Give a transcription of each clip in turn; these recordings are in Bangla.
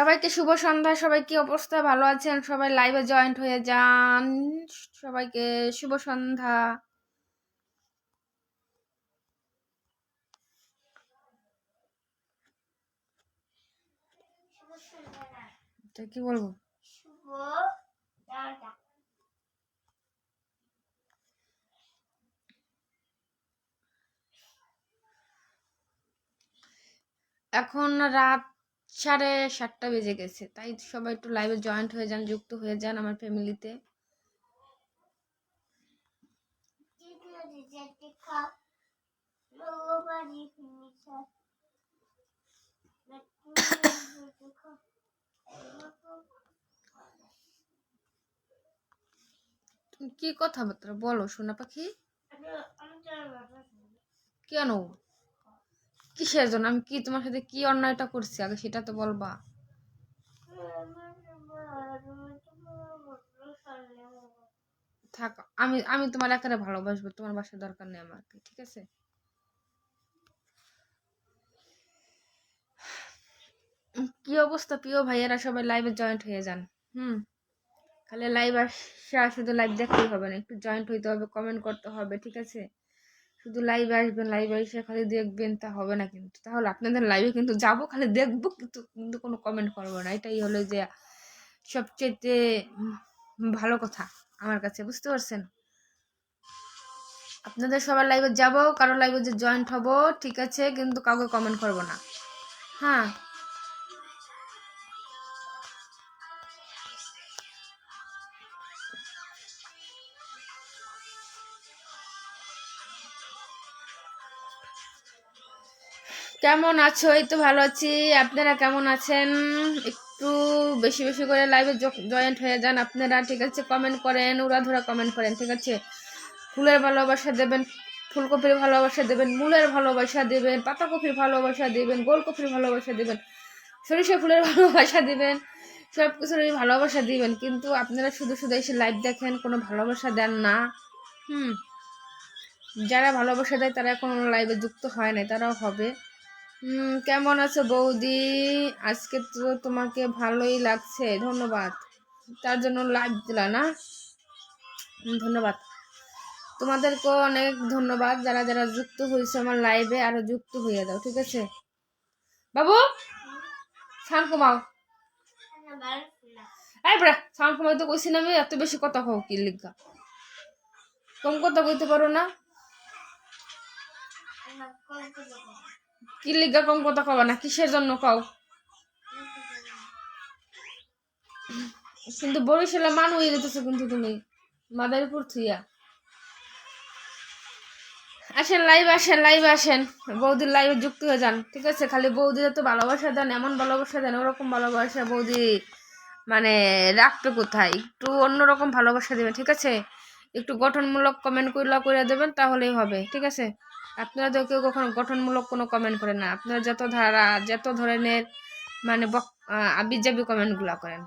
সবাইকে শুভ সন্ধ্যা। সবাই কি অবস্থা, ভালো আছেন? সবাই লাইভে জয়েন্ট হয়ে যান। সবাইকে শুভ সন্ধ্যা। কি বলবো? এখন রাত 7:30 বেজে গেছে, তাই সবাই একটু লাইভে জয়েন্ট হয়ে যান, যুক্ত হয়ে যান আমার ফ্যামিলিতে। কি কথাবার্তা বলো সোনা পাখি? কেন, কিসের জন্য? আমি কি তোমার সাথে কি অন্যায়টা করছি আগে সেটা তো বলবা। থাক, আমি আমি তোমার একারে ভালোবাসবো, তোমার বাসার দরকার নেই আমাকে, ঠিক আছে? কি অবস্থা প্রিয় ভাইয়েরা, সবাই লাইভে জয়েন্ট হয়ে যান। খালি লাইভ আসা শুধু লাইভ দেখতেই হবে না, একটু জয়েন্ট হইতে হবে, কমেন্ট করতে হবে, ঠিক আছে? শুধু লাইভে আসবেন, লাইভে এসে খালি দেখবেন তা হবে না কিন্তু। তাহলে আপনাদের লাইভে কিন্তু যাবো, খালি দেখবো, কিন্তু কিন্তু কোনো কমেন্ট করবো না। এটাই হলো যে সবচেয়ে ভালো কথা আমার কাছে, বুঝতে পারছেন? আপনাদের সবার লাইভে যাবো, কারো লাইভে যে জয়েন্ট হব, ঠিক আছে, কিন্তু কাউকে কমেন্ট করবো না। হ্যাঁ, কেমন আছো? এই তো ভালো আছি, আপনারা কেমন আছেন? একটু বেশি বেশি করে লাইভে জয়েন্ট হয়ে যান আপনারা, ঠিক আছে? কমেন্ট করেন, উড়াধুরা কমেন্ট করেন, ঠিক আছে? ফুলের ভালোবাসা দেবেন, ফুলকপির ভালোবাসা দেবেন, মূলের ভালোবাসা দেবেন, পাতাকপির ভালোবাসা দেবেন, গোলকপির ভালোবাসা দেবেন, সরিষা ফুলের ভালোবাসা দিবেন, সব কিছুর ভালোবাসা দিবেন। কিন্তু আপনারা শুধু শুধু এসে লাইভ দেখেন, কোনো ভালোবাসা দেন না। যারা ভালোবাসা দেয় তারা এখন লাইভে যুক্ত হয় না, তারাও হবে। কেমন আছো বৌদি? আজকে তো তোমাকে ভালোই লাগছে, ধন্যবাদ। তার জন্য লাইভ দিলা না, ধন্যবাদ তোমাদেরকেও, অনেক ধন্যবাদ যারা যারা যুক্ত হয়েছে আমার লাইভে। আরো যুক্ত হয়ে দাও, ঠিক আছে? বাবু সাউন্ড কমাও, এই বড়া সাউন্ড কমাই তো কইছি না আমি। এত বেশি কথা কও কি লিগা? কম কথা কইতে পারো না? কি লিগা কম কথা কবা না? কিসের জন্য কও? কিন্তু বরিশালে মান হয়ে যেতেছে কিন্তু তুমি মাদারীপুর থুইয়া। আসেন লাইভে, আসেন লাইভে, আসেন বৌদির লাইভে যুক্ত হয়ে যান, ঠিক আছে? খালি বৌদির তো ভালোবাসা দেন, এমন ভালোবাসা দেন, ওরকম ভালোবাসা বৌদি মানে রাখবে কোথায়? একটু অন্যরকম ভালোবাসা দেবেন, ঠিক আছে? একটু গঠনমূলক কমেন্ট করে দেবেন, তাহলেই হবে, ঠিক আছে? আপনারা তো কেউ কখনো গঠনমূলক কোনো কমেন্ট করেন না, আপনারা যত ধরনের মানে আবিজাবি কমেন্টগুলো করেন।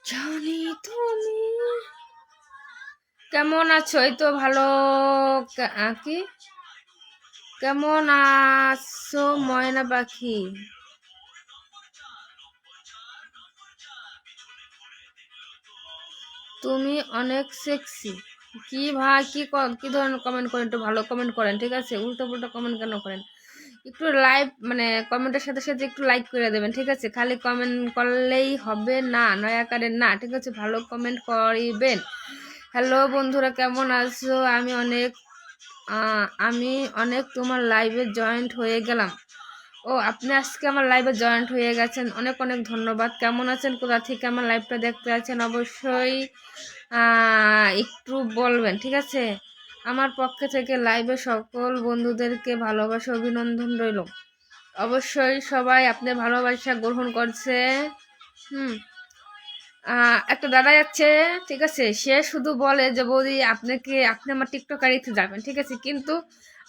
জানি তুমি কেমন আছো? এই তো ভালো। কি কেমন আছো ময়না পাখি? তুমি অনেক সেক্সি। কি ভাই, কি ধরনের কমেন্ট করেন? একটু ভালো কমেন্ট করেন, ঠিক আছে? উল্টো পুল্টো কমেন্ট কেন করেন? একটু লাইভ মানে কমেন্টের সাথে সাথে একটু লাইক করে দেবেন, ঠিক আছে? খালি কমেন্ট করলেই হবে না, নয়াকারের না, ঠিক আছে? ভালো কমেন্ট করিবেন। হ্যালো বন্ধুরা, কেমন আছো? আমি অনেক তোমার লাইভে জয়েন্ট হয়ে গেলাম। ও, আপনি আজকে আমার লাইভে জয়েন্ট হয়ে গেছেন, অনেক অনেক ধন্যবাদ। কেমন আছেন, কোথা থেকে আমার লাইভটা দেখতে আছেন, অবশ্যই একটু বলবেন, ঠিক আছে? আমার পক্ষ থেকে লাইভে সকল বন্ধুদেরকে ভালোবাসা, অভিনন্দন রইল। অবশ্যই সবাই আপনার ভালোবাসা গ্রহণ করছে। একটা দাদা যাচ্ছে, ঠিক আছে? সে শুধু বলে যে বৌদি আপনি আমার টিকটকারিতে যাবেন, ঠিক আছে? কিন্তু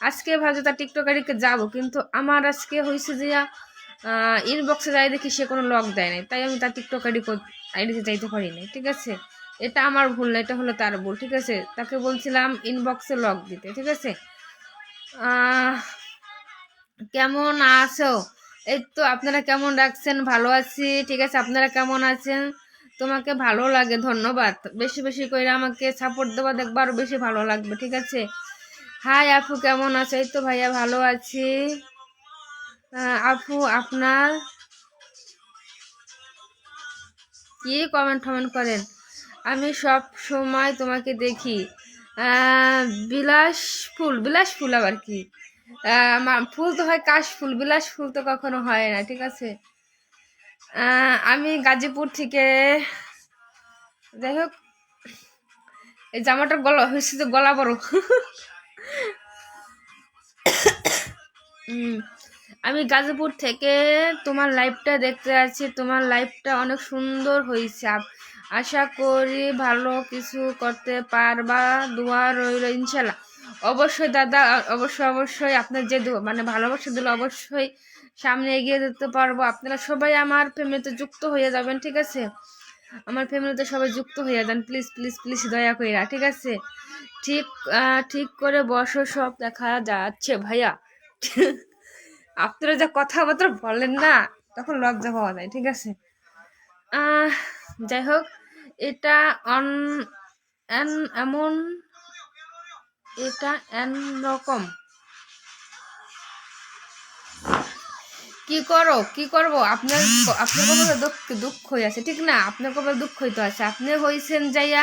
আজকে ভাবছি তার টিকটকারিতে যাব, কিন্তু আমার আজকে হয়েছে যে ইনবক্সে যাই দেখি সে কোনো লক দেয় নাই, তাই আমি তার টিকটকারি আইডিতে যাইতে পারি নাই, ঠিক আছে? এটা আমার ভুল না, এটা হলো তার ভুল, ঠিক আছে। তাকে বলছিলাম ইনবক্সে লক দিতে, ঠিক আছে। কেমন আছো? এই তো আপনারা কেমন রাখছেন? ভালো আছি, ঠিক আছে। আপনারা কেমন আছেন? তোমাকে ভালো লাগে, ধন্যবাদ। বেশি বেশি করে আমাকে সাপোর্ট দেওয়া, দেখবো আরো বেশি ভালো লাগবে, ঠিক আছে। হাই আপু, কেমন আছো? এই তো ভাইয়া ভালো আছি। আপু আপনার কি কমেন্ট টমেন্ট করেন? আমি সব সময় তোমাকে দেখি। বিলাস ফুল, বিলাস ফুল আবার কি? ফুল তো হয় কাশ ফুল, বিলাস ফুল তো কখনো হয় না, ঠিক আছে। আমি গাজীপুর থেকে। যাই হোক, এই জামাটার গলা হয়েছে তো, গলা বড়। আমি গাজীপুর থেকে তোমার লাইভটা দেখতে আছি। তোমার লাইভটা অনেক সুন্দর হয়েছে। আশা করি ভালো কিছু করতে পারবা, দোয়া রইল ইনশাল্লাহ। অবশ্যই দাদা, অবশ্যই অবশ্যই আপনার যে মানে ভালোবাসা দিলে অবশ্যই সামনে এগিয়ে যেতে পারবো। আপনারা সবাই আমার ফ্যামিলিতে যুক্ত হয়ে যাবেন, ঠিক আছে। আমার ফ্যামিলিতে সবাই যুক্ত হয়ে যান, প্লিজ প্লিজ প্লিজ, দয়া কইরা, ঠিক আছে। ঠিক ঠিক করে বসো, সব দেখা যাচ্ছে ভাইয়া। আপনারা যা কথাবার্তা বলেন না, তখন লজ্জা পাওয়া যায়, ঠিক আছে। যাই হোক, এটা এমন, এটা রকম কি করবো? আপনার আপনার কপালে দুঃখ হয়ে আছে, ঠিক না? আপনার কপালে দুঃখ হইতে আছে। আপনি হয়েছেন যাইয়া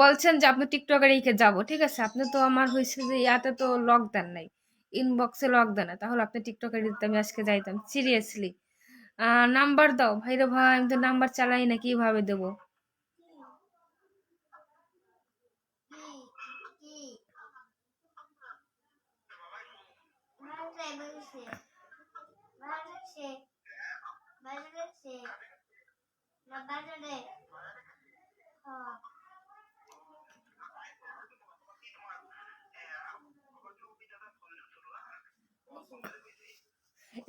বলছেন যে আপনি টিকটকে রেখে যাবো, ঠিক আছে। আপনি তো আমার হয়েছে যে ইয়াতে তো লক দেন নাই, ইনবক্সে লক দেন না, তাহলে আপনি টিকটকে দিতে আমি আজকে যাইতাম সিরিয়াসলি। নাম্বার দাও ভাইরে ভাই, আমি তো নাম্বার চালাই না, কিভাবে দেবো?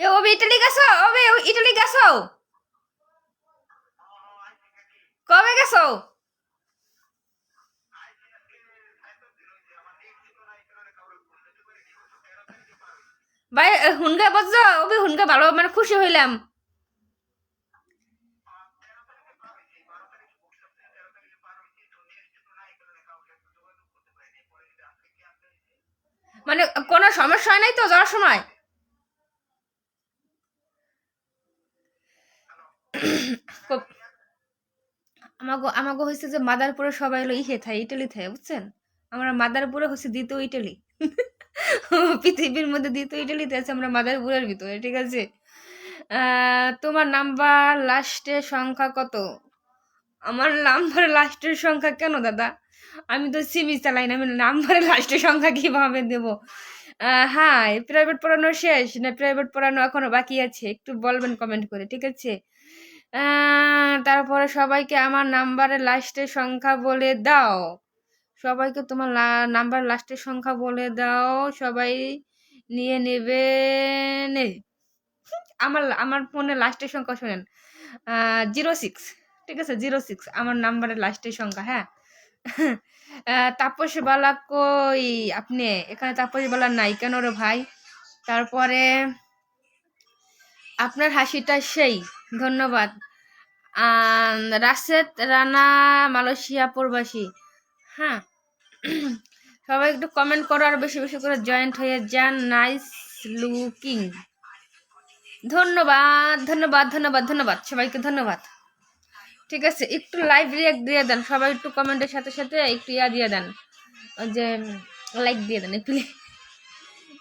এ ওবি ইটালি গেছো? ওবি ইটালি গেছো? কবে গেছো ভাই? হুনগা বুঝছো? ওবি হুনগা ভালো মানে খুশি হইলাম। মানে কোনো সমস্যা হয় নাই তো যাওয়ার সময়? আমাগো হয়েছে যে মাদারপুরে সবাই হলো ইহে থাকে, ইটালি থাকে, বুঝছেন। আমরা মাদারপুরে হচ্ছে দ্বিতীয় ইটালি। পৃথিবীর মধ্যে দ্বিতীয় ইটালিতে আছে, আমরা মাদারপুরের ভিতরে, ঠিক আছে। তোমার নাম্বার লাস্টের সংখ্যা কত? আমার নাম্বারের লাস্টের সংখ্যা কেন দাদা? আমি তো সিমি চালাই না, আমি নাম্বারের লাস্টের সংখ্যা কিভাবে দেব? হ্যাঁ, প্রাইভেট পড়ানো শেষ না প্রাইভেট পড়ানো এখনো বাকি আছে? একটু বলবেন কমেন্ট করে, ঠিক আছে। তারপরে সবাইকে আমার নাম্বারের লাস্টের সংখ্যা বলে দাও। সবাইকে তোমার নাম্বার লাস্টের সংখ্যা বলে দাও, সবাই নিয়ে নেবে। নে, আমার আমার ফোনের লাস্টের সংখ্যা শোনেন, 06, ঠিক আছে। 06 আমার নাম্বারের লাস্টের সংখ্যা, হ্যাঁ। তাপস বালা কই আপনি? এখানে তাপস বালা নাই কেন রে ভাই? তারপরে আপনার হাসিটা সেই, ধন্যবাদ। রাশেদ রানা, মালয়েশিয়া প্রবাসী, হ্যাঁ। সবাই একটু কমেন্ট করো আর বেশি বেশি করে জয়েন্ট হয়ে যান। নাইস লুকিং, ধন্যবাদ ধন্যবাদ ধন্যবাদ ধন্যবাদ, সবাইকে ধন্যবাদ, ঠিক আছে। একটু লাইভ রিয়াক্ট দিয়ে দেন সবাই, একটু কমেন্টের সাথে সাথে একটু ইয়া দিয়ে দেন, ওই যে লাইক দিয়ে দেন একটু।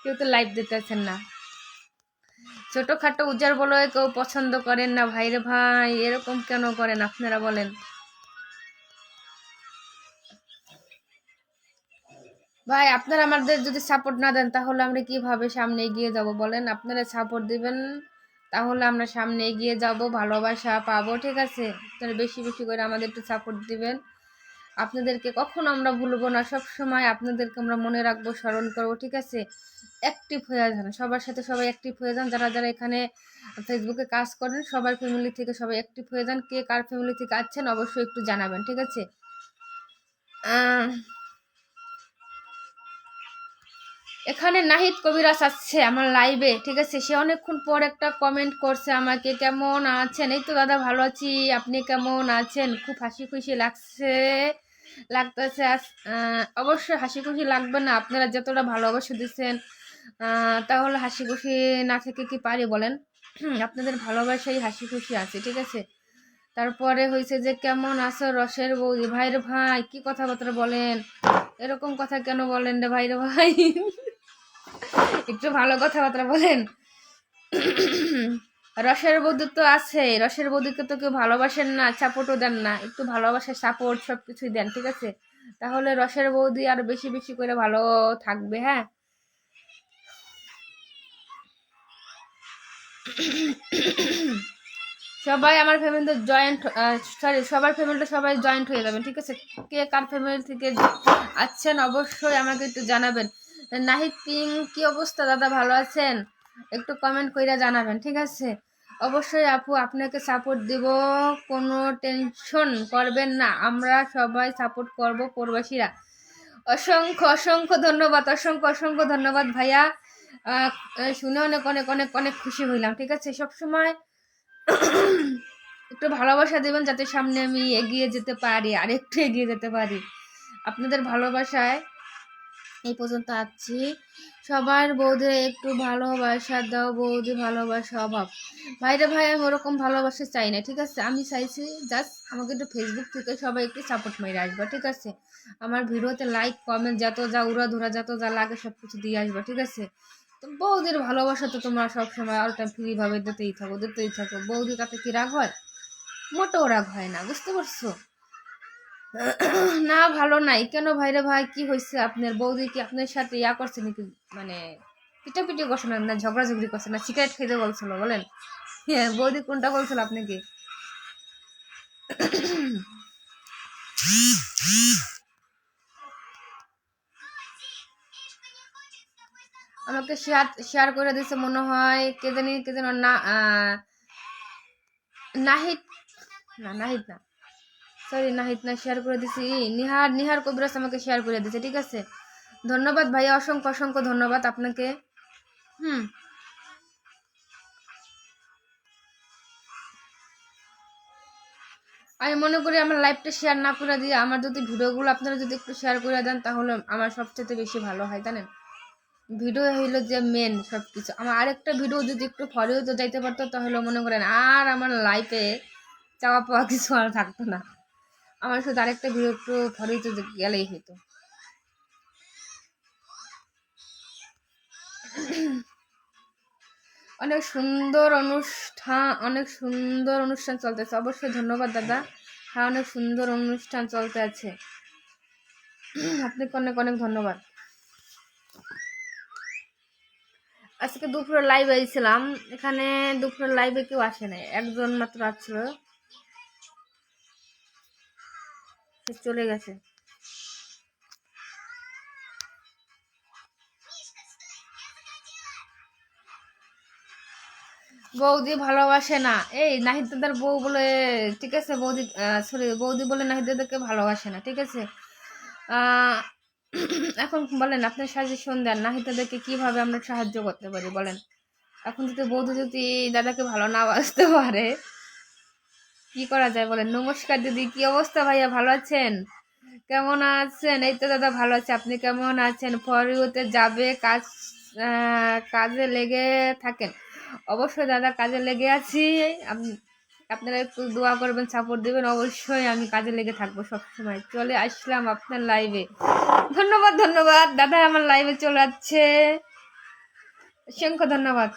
কেউ তো লাইভ দিতে আছেন না। ছোটখাটো উজার বলে কেউ পছন্দ করেন না ভাইরে ভাই, এরকম কেন করেন আপনারা বলেন? ভাই আপনারা আমাদের যদি সাপোর্ট না দেন তাহলে আমরা কিভাবে সামনে এগিয়ে যাব বলেন? আপনারা সাপোর্ট দিবেন, তাহলে আমরা সামনে এগিয়ে যাব, ভালোবাসা পাবো, ঠিক আছে। আপনারা বেশি বেশি করে আমাদের একটু সাপোর্ট দিবেন। আপনাদেরকে কখনো আমরা ভুলবো না, সব সময় আপনাদেরকে আমরা মনে রাখবো, স্মরণ করবো, ঠিক আছে? অ্যাক্টিভ হয়ে যান, সবার সাথে সবাই অ্যাক্টিভ হয়ে যান। যারা যারা এখানে ফেসবুকে কাজ করেন সবার ফ্যামিলি থেকে সবাই অ্যাক্টিভ হয়ে যান। কে কার ফ্যামিলি থেকে আছেন অবশ্যই একটু জানাবেন, ঠিক আছে? এখানে নাহিদ কবিরাজ আসছে আমার লাইভে, ঠিক আছে? সে অনেকক্ষণ পর একটা কমেন্ট করছে আমাকে, কেমন আছেন? এই তো দাদা ভালো আছি, আপনি কেমন আছেন? খুব হাসি খুশি লাগতেছে। অবশ্যই হাসি খুশি লাগবে না? আপনারা যতটা ভালোবাসা দিচ্ছেন তাহলে হাসি খুশি না থেকে কি পারি বলেন? আপনাদের ভালোবাসাই হাসি খুশি আছে, ঠিক আছে? তারপরে হয়েছে যে কেমন আছো রসের বৌদি? ভাইরে ভাই কি কথাবার্তা বলেন, এরকম কথা কেন বলেন রে ভাইরে ভাই? একটু ভালো কথাবার্তা বলেন। রসের বৌদি তো আছে, রসের বৌদিকে তো কেউ ভালোবাসেন না, সাপোর্টও দেন না। একটু ভালোবাসা সাপোর্ট সবকিছুই দেন, ঠিক আছে? তাহলে রসের বৌদি আর বেশি বেশি করে ভালো থাকবে। হ্যাঁ, সবাই আমার ফ্যামিলিতে জয়েন্ট, সবার ফ্যামিলিটা সবাই জয়েন্ট হয়ে যাবেন, ঠিক আছে? কে কার ফ্যামিলি থেকে আছেন অবশ্যই আমাকে একটু জানাবেন। নাহিদ পিং কি অবস্থা দাদা, ভালো আছেন? একটু কমেন্ট করে জানাবেন, ঠিক আছে? অবশ্যই আপু আপনাকে সাপোর্ট দিব, কোনো টেনশন করবেন না, আমরা সবাই সাপোর্ট করব প্রবাসীরা। অসংখ্য অসংখ্য ধন্যবাদ, অসংখ্য অসংখ্য ধন্যবাদ ভাইয়া। শুনে অনেক অনেক অনেক অনেক খুশি হইলাম, ঠিক আছে? সবসময় একটু ভালোবাসা দেবেন যাতে সামনে আমি এগিয়ে যেতে পারি, আর একটু এগিয়ে যেতে পারি। আপনাদের ভালোবাসায় এই পর্যন্ত আছি। সবার বৌদি একটু ভালোবাসা দাও, বৌদি ভালোবাসা অভাব। ভাইরে ভাই আমি ওরকম ভালোবাসা চাই না, ঠিক আছে? আমি চাইছি জাস্ট আমাকে একটু ফেসবুক থেকে সবাই একটু সাপোর্ট মেরে আসবা, ঠিক আছে? আমার ভিডিওতে লাইক কমেন্ট যত যা উড়াধুরা যত যা লাগে সব কিছু দিয়ে আসবা, ঠিক আছে? তো বৌদির ভালোবাসা তো তোমরা সবসময় অল টাইম ফ্রি ভাবে দিতেই থাকো। বৌদি তাতে কি রাগ হয়? মোটেও রাগ হয় না, বুঝতে পারছো? না ভালো নাই কেন ভাইরে ভাই? কি হয়েছে? আপনার বৌদি কি আপনার সাথে ইয়া করছে নাকি? মানে পিটাপিটি করছে না ঝগড়াঝগড়ি করছে না সিগারেট খেতে বলছিল বলেন? হ্যাঁ, বৌদি কোনটা বলছিল আপনাকে? আমাকে শেয়ার শেয়ার করে দিছে মনে হয়, কে যেন না, নাহিদ, নাহিদ না, সরি নাহিদ না, শেয়ার করে দিছি নিহার কবিরাজ আমাকে শেয়ার করে দিছে, ঠিক আছে? ধন্যবাদ ভাইয়া, অসংখ্য অসংখ্য ধন্যবাদ আপনাকে। আমি মনে করি আমার লাইভটা শেয়ার না করে দিয়ে আমার যদি ভিডিওগুলো আপনারা যদি একটু শেয়ার করে দেন তাহলে আমার সবচেয়ে বেশি ভালো হয়, জানেন? ভিডিও হইলো যে মেন সব কিছু। আমার আরেকটা ভিডিও যদি একটু ফলোও তো যাইতে পারতো তাহলে মনে করেন আর আমার লাইফে চাওয়া পাওয়া কিছু আর থাকতো না। আমার শুধু আরেকটা ভিডিও একটু ফলোই তো গেলেই হইতো। অনেক সুন্দর অনুষ্ঠান, অনেক সুন্দর অনুষ্ঠান চলতেছে, অবশ্যই ধন্যবাদ দাদা। হ্যাঁ, অনেক সুন্দর অনুষ্ঠান চলতে আছে, আপনাকে অনেক অনেক ধন্যবাদ। আজকে দুপুরে লাইভে আইছিলাম, এখানে দুপুরে লাইভে কেউ আসে নাই, একজন মাত্র আসছিল, সে চলে গেছে। বৌদি ভালোবাসে না, এই নাহিদ দাদার বউ বলে, ঠিক আছে? বৌদি সরি বৌদি বলে নাহিদ দাদাকে ভালোবাসে না, ঠিক আছে? এখন বলেন আপনার সাজেশন দেন, নাহিদ দাদাকে কিভাবে আমরা সাহায্য করতে পারি বলেন? এখন যদি বৌদি যদি দাদাকে ভালো না বাসতে পারে কি করা যায় বলেন? নমস্কার দিদি, কি অবস্থা ভাইয়া, ভালো আছেন? কেমন আছেন? এই তো দাদা ভালো আছে, আপনি কেমন আছেন? ফরিউতে যাবে কাজ, কাজে লেগে থাকেন? অবশ্যই দাদা কাজে লেগে আছি। আপনারা একটু দোয়া করবেন, সাপোর্ট দেবেন, অবশ্যই আমি কাজে লেগে থাকবো সবসময়। চলে আসলাম আপনার লাইভে, ধন্যবাদ ধন্যবাদ দাদা, আমার লাইভে চলে যাচ্ছে, অসংখ্য ধন্যবাদ।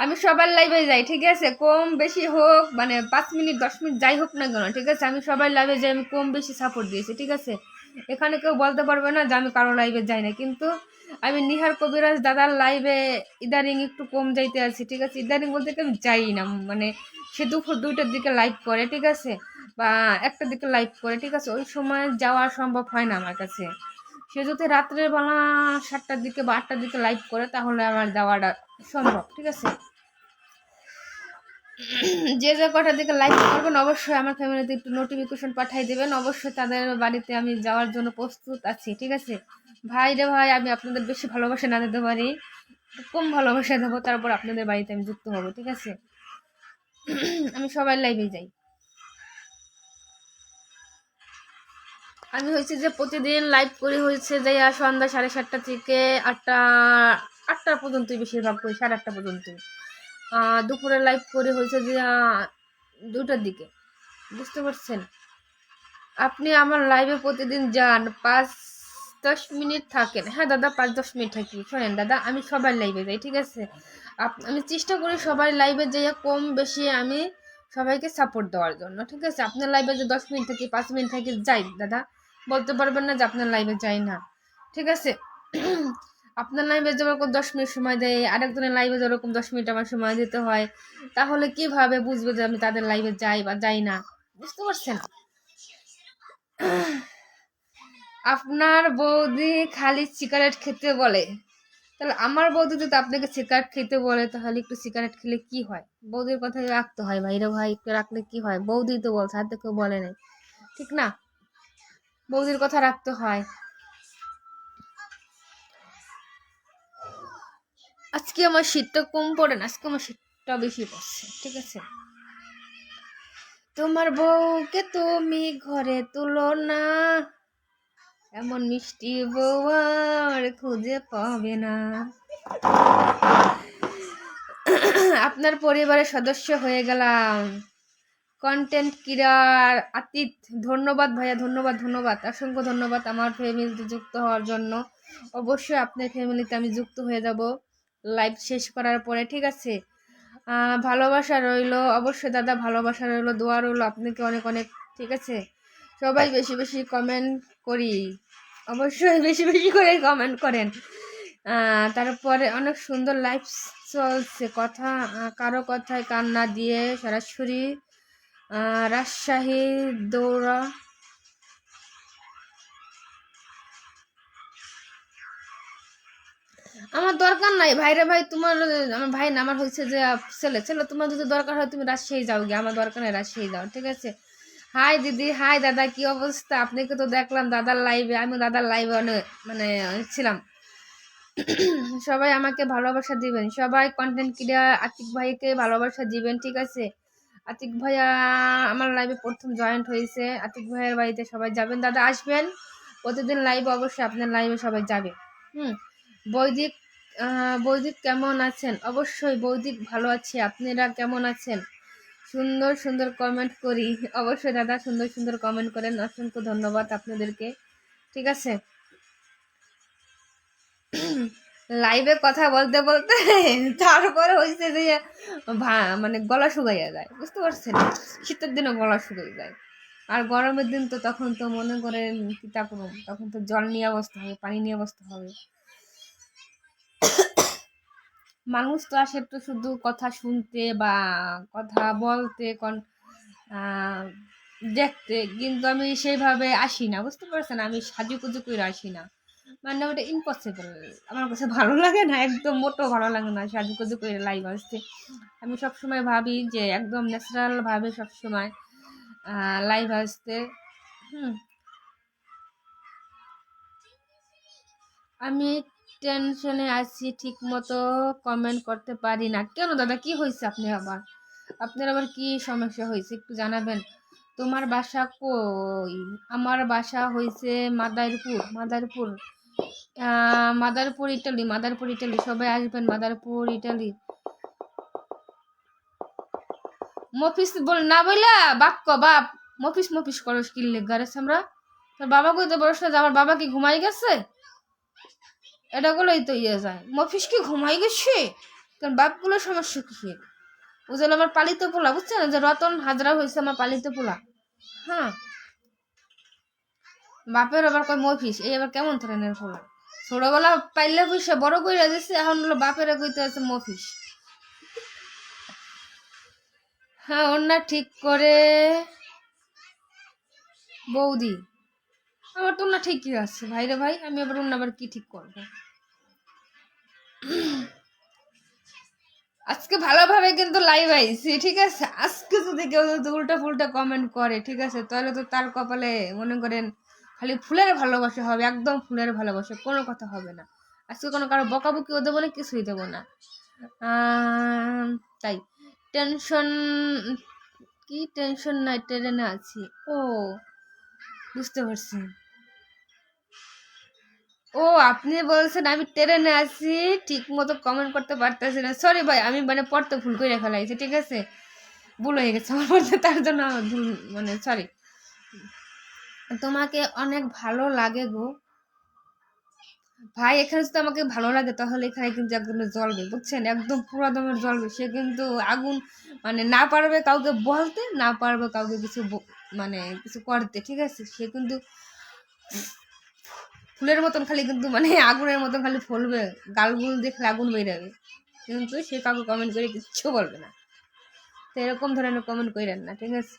আমি সবার লাইভে যাই, ঠিক আছে? কম বেশি হোক, মানে 5 মিনিট 10 মিনিট যাই হোক না কেন, ঠিক আছে? আমি সবার লাইভে যাই, আমি কম বেশি সাপোর্ট দিয়েছি, ঠিক আছে? এখানে কেউ বলতে পারবে না যে আমি কারো লাইভে যাই না, কিন্তু আমি নিহার কবিরাজ দাদার লাইভে ইদারিং একটু কম যাইতে আছি, ঠিক আছে? ইদারিং বলতে আমি যাই না, মানে সে দুপুর 2টার দিকে লাইভ করে, ঠিক আছে? বা একটার দিকে লাইভ করে, ঠিক আছে, ওই সময় যাওয়া সম্ভব হয় না আমার কাছে। সে যদি রাত্রের বেলা 7টার দিকে বা 8টার দিকে লাইভ করে তাহলে আমার যাওয়াটা সম্ভব, ঠিক আছে। যে যে কটার দিকে লাইভ করবেন অবশ্যই আমার ফ্যামিলিতে একটু নোটিফিকেশন পাঠিয়ে দেবেন, অবশ্যই তাদের বাড়িতে আমি যাওয়ার জন্য প্রস্তুত আছি, ঠিক আছে। ভাই রে ভাই, আমি আপনাদের বেশি ভালোবাসা না দিতে পারি, কম ভালোবাসা দেবো, তারপর আপনাদের বাড়িতে আমি যুক্ত হব, ঠিক আছে। আমি সবাই লাইভে যাই। আমি হয়েছে যে প্রতিদিন লাইভ করি হয়েছে যে সন্ধ্যা 7:30 থেকে 8টা পর্যন্ত, বেশিরভাগ করি 8:30 পর্যন্ত। দুপুরে লাইভ করে হয়েছে যে 2টার দিকে, বুঝতে পারছেন। আপনি আমার লাইভে প্রতিদিন যান, 5-10 মিনিট থাকেন। হ্যাঁ দাদা, 5-10 মিনিট থাকি। শোনেন দাদা, আমি সবার লাইভে যাই, ঠিক আছে। আমি চেষ্টা করি সবাই লাইভে যাইয়া কম বেশি আমি সবাইকে সাপোর্ট দেওয়ার জন্য, ঠিক আছে। আপনার লাইভে যে 10 মিনিট থাকি, 5 মিনিট থাকি, যাই দাদা, বলতে পারবেন না যে আপনার লাইভে যাই না, ঠিক আছে। আপনার লাইভে যেরকম 10 মিনিট সময় দেয়, আরেকজনের লাইভে যেরকম 10 মিনিট আমার সময় দিতে হয়, তাহলে কিভাবে বুঝবে যে আমি তাদের লাইভে যাই বা যাই না, বুঝতে পারছেন। আপনার বৌদি খালি সিগারেট খেতে বলে, তাহলে আমার বৌদি যদি আপনাকে সিগারেট খেতে বলে তাহলে একটু সিগারেট খেলে কি হয়? বৌদির কথা রাখতে হয় ভাইরা ভাই, একটু রাখলে কি হয়? বৌদি তো বলছে, আর তো কেউ বলে নাই, ঠিক না? বৌদির কথা রাখতে হয়। আজকে আমার শীতটা কম পড়ে না, আজকে আমার শীতটা বেশি পড়ছে, ঠিক আছে। তোমার বউকে তুমি ঘরে তুলো না, এমন মিষ্টি বউ আর খুঁজে পাবে না। আপনার পরিবারের সদস্য হয়ে গেলাম। কন্টেন্ট ক্রিয়েটর আতিত, ধন্যবাদ ভাইয়া, ধন্যবাদ ধন্যবাদ, অসংখ্য ধন্যবাদ আমার ফ্যামিলিতে যুক্ত হওয়ার জন্য। অবশ্যই আপনার ফ্যামিলিতে আমি যুক্ত হয়ে যাব লাইভ শেষ করার পরে, ঠিক আছে। ভালোবাসা রইলো, অবশ্যই দাদা ভালোবাসা রইলো, দোয়া রইলো আপনাকে অনেক অনেক, ঠিক আছে। সবাই বেশি বেশি কমেন্ট করি, অবশ্যই বেশি বেশি করে কমেন্ট করেন। তারপরে অনেক সুন্দর লাইভ চলছে, কথা কারো কথায় কান্না দিয়ে সরাসরি রাজশাহী দৌড়া। আমার দরকার নাই ভাইরে ভাই, তোমার আমার ভাই না, আমার হচ্ছে যে ছেলে ছেলে, তোমার যদি দরকার হয় তুমি রাজশাহী যাও গিয়ে, আমার দরকার নেই, রাজশাহী যাও, ঠিক আছে। হাই দিদি, হাই দাদা, কি অবস্থা? আপনাকে তো দেখলাম দাদার লাইভে, আমি দাদার লাইভে অনেক মানে ছিলাম। সবাই আমাকে ভালোবাসা দিবেন, সবাই কন্টেন্ট ক্রিয়েটর আতিক ভাইকে ভালোবাসা দিবেন, ঠিক আছে। আতিক ভাইয়া আমার লাইভে প্রথম জয়েন্ট হয়েছে, আতিক ভাইয়ের বাড়িতে সবাই যাবেন, দাদা আসবেন প্রতিদিন লাইভে, অবশ্যই আপনার লাইভে সবাই যাবে। বৈদিক, বৈদিক কেমন আছেন? অবশ্যই বৈদিক ভালো আছে, আপনারা কেমন আছেন? সুন্দর সুন্দর কমেন্ট করি, অবশ্যই দাদা সুন্দর সুন্দর কমেন্ট করেন, অসংখ্য ধন্যবাদ আপনাদেরকে, ঠিক আছে। লাইভে কথা বলতে বলতে তারপরে হয়েছে যে মানে গলা শুকাইয়া যায়, বুঝতে পারছেন। শীতের দিনে গলা শুকাই যায়, আর গরমের দিন তো তখন তো মনে করেন কি তা করুন, তখন তো জল নিয়ে বসতে হবে, পানি নিয়ে বসতে হবে। মানুষ তো আসে তো শুধু কথা শুনতে বা কথা বলতে, দেখতে, কিন্তু আমি সেইভাবে আসি না, বুঝতে পারছেন। আমি সাজুগুজু করে আসি না, মানে ওটা ইম্পসিবল, আমার কাছে ভালো লাগে না, একদম মোটো ভালো লাগে না সাজুগুজু করে লাইভ আসতে। আমি সবসময় ভাবি যে একদম ন্যাচারাল ভাবে সবসময় লাইভ আসতে। আমি টেনশনে আছি, ঠিক মতো কমেন্ট করতে পারি না। কেন দাদা, কি হয়েছে? আপনার আবার কি সমস্যা হয়েছে একটু জানাবেন। তোমার বাসা কই? আমার বাসা হয়েছে মাদারীপুর, মাদারীপুর, মাদারীপুর ইটালি, মাদারীপুর ইটালি, সবাই আসবেন মাদারীপুর ইটালি। মফিস বল না বইলা বাক্য বাপ, মফিস মফিস করো কিনলে গারে আমরা। তোর বাবা কইতে বলছ না যে আমার বাবা কি ঘুমাই গেছে? এটা গুলোই তো ইয়ে যায়, মফিস কি ঘুমাই গেছে? কারণ বাপগুলোর সমস্যা কি? বুঝলো, আমার পালিত পোলা, বুঝছেন, যে রতন হাজরা হয়েছে আমার পালিত পোলা। হ্যাঁ, বাপের আবার কয় মফিস, এই আবার কেমন ধরনের পোলা? ছোটবেলা পাইলে পয়সা বড় করে দিচ্ছে, এখন হলো বাপেরা কইতে আছে মফিস। হ্যাঁ, অন্য ঠিক করে বৌদি, আমার তো না ঠিকই আছে ভাই রে ভাই, আমি আবার অন্য আবার কি ঠিক করবো? আজকে ভালোভাবে কিন্তু লাইভ আইছি, ঠিক আছে। আজকে যদি কেউ যদি উল্টা ফুলটা কমেন্ট করে, ঠিক আছে, তাহলে তো তার কপালে মনে করেন খালি ফুলের ভালোবাসা হবে, একদম ফুলের ভালোবাসা, কোনো কথা হবে না। আজকে কোনো কারো বকাবকিও দেবো না, কিছুই দেবো না। তাই টেনশন, কি টেনশন নাই, ট্রেনে আছি। ও, বুঝতে পারছি। ও, আপনি বলছেন আমি ট্রেনে আছি, ঠিক মতো কমেন্ট করতে পারতেছি না। সরি ভাই, আমি মানে পড়তে ভুল করে ফেলাইছি, ঠিক আছে, ভুল হয়ে গেছে আমার পড়তে, তার জন্য আমার ভুল, মানে সরি। তোমাকে অনেক ভালো লাগে গো ভাই, এখানে যদি আমাকে ভালো লাগে তাহলে এখানে কিন্তু একদম জ্বলবে, বুঝছেন, একদম পুরো দমে জ্বলবে। সে কিন্তু আগুন, মানে না পারবে কাউকে বলতে, না পারবে কাউকে কিছু মানে কিছু করতে, ঠিক আছে। সে কিন্তু ফুলের মতন খালি কিন্তু মানে আগুনের মতন খালি ফলবে, গালগুল দেখলে আগুন বেরাবে, কিন্তু সে কাউকে কমেন্ট করে কিচ্ছু বলবে না। তো এরকম ধরনের কমেন্ট করেন না, ঠিক আছে।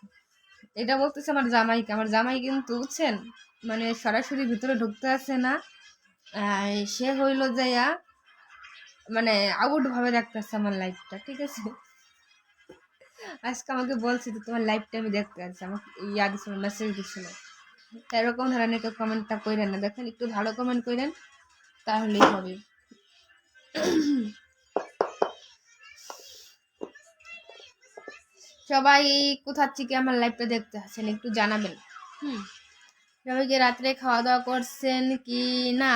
এটা বলতেছে আমার জামাইকে, আমার জামাই কিন্তু বুঝছেন মানে সরাসরি ভিতরে ঢুকতে আসে না, সে হইল যাইয়া মানে আউট ভাবে দেখতেছে আমার লাইফটা, ঠিক আছে। আজকে আমাকে বলছে যে তোমার লাইফটা আমি দেখতে আছি, আমাকে ইয়া দিছিল, মেসেজ দিছিল। এরকম ধরনের কেউ কমেন্টটা করেন না, দেখেন একটু ভালো কমেন্ট করেন, তাহলেই হবে। সবাই কোথার থেকে আমার লাইফটা দেখতে আসেন একটু জানাবেন। সবাইকে রাত্রে খাওয়া দাওয়া করছেন কি না?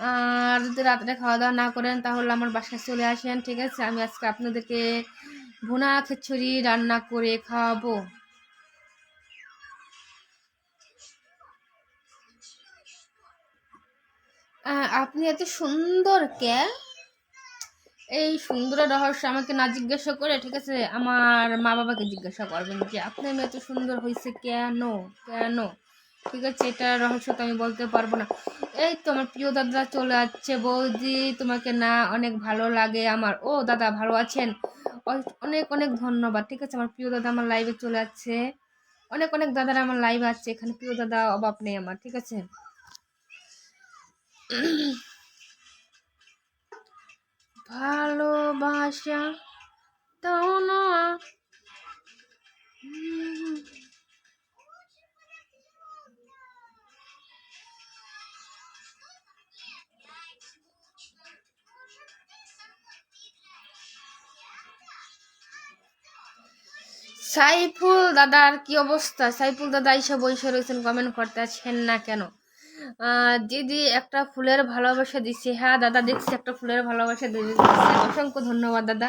আর যদি রাত্রে খাওয়া দাওয়া না করেন তাহলে আমার বাসায় চলে আসেন, ঠিক আছে। আমি আজকে আপনাদেরকে ভুনা খিচুড়ি রান্না করে খাওয়াবো। আপনি এত সুন্দর কে? এই সুন্দরের রহস্য আমাকে না জিজ্ঞাসা করে, ঠিক আছে, আমার মা বাবাকে জিজ্ঞাসা করবেন যে আপনি আমি এত সুন্দর হয়েছে কেন, কেন, ঠিক আছে। এটা রহস্য তো আমি বলতে পারবো না। এই তো আমার প্রিয় দাদা চলে যাচ্ছে। বৌদি তোমাকে না অনেক ভালো লাগে আমার। ও দাদা ভালো আছেন? অনেক অনেক ধন্যবাদ, ঠিক আছে। আমার প্রিয় দাদা আমার লাইভে চলে যাচ্ছে, অনেক অনেক দাদারা আমার লাইভে আছে, এখানে প্রিয় দাদা অভাব নেই আমার, ঠিক আছে। ভালোবাসা দাও না। সাইফুল দাদার কি অবস্থা? সাইফুল দাদা এসে বসে রয়েছেন, কমেন্ট করতে আছেন না কেন? দিদি একটা ফুলের ভালোবাসা দিচ্ছে। হ্যাঁ দাদা, দেখছি একটা ফুলের ভালোবাসা দিচ্ছে, অসংখ্য ধন্যবাদ দাদা।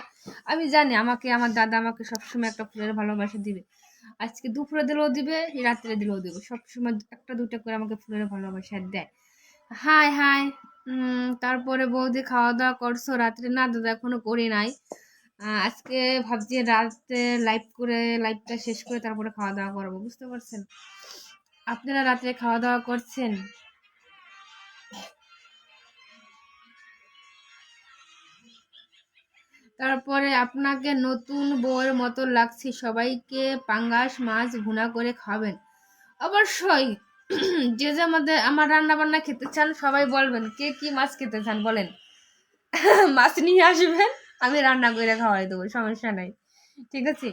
আমি জানি আমাকে আমার দাদা আমাকে সবসময় একটা ফুলের ভালোবাসা দিবে। আজকে দুপুরে দিলেও দিবে, রাত্রে দিলেও দিবে, সবসময় একটা দুটা করে আমাকে ফুলের ভালোবাসা দেয়। High high. তারপরে বৌদি খাওয়া দাওয়া করছো রাত্রে? না দাদা, এখনো করি নাই। আজকে ভাবছি রাতে লাইভ করে, লাইভটা শেষ করে তারপরে খাওয়া দাওয়া করবো, বুঝতে পারছেন। আপনারা রাত্রে খাওয়া দাওয়া করছেন? তারপরে আপনাকে নতুন বউয়ের মতো লাগছে, সবাইকে পাঙ্গাস মাছ ভুনা করে খাবেন অবশ্যই। যে যে আমার রান্না বান্না খেতে চান সবাই বলবেন, কে কি মাছ খেতে চান বলেন। মাছ নিয়ে আসবেন, আমি রান্না করে খাওয়াই দেবো, সমস্যা নাই, ঠিক আছে।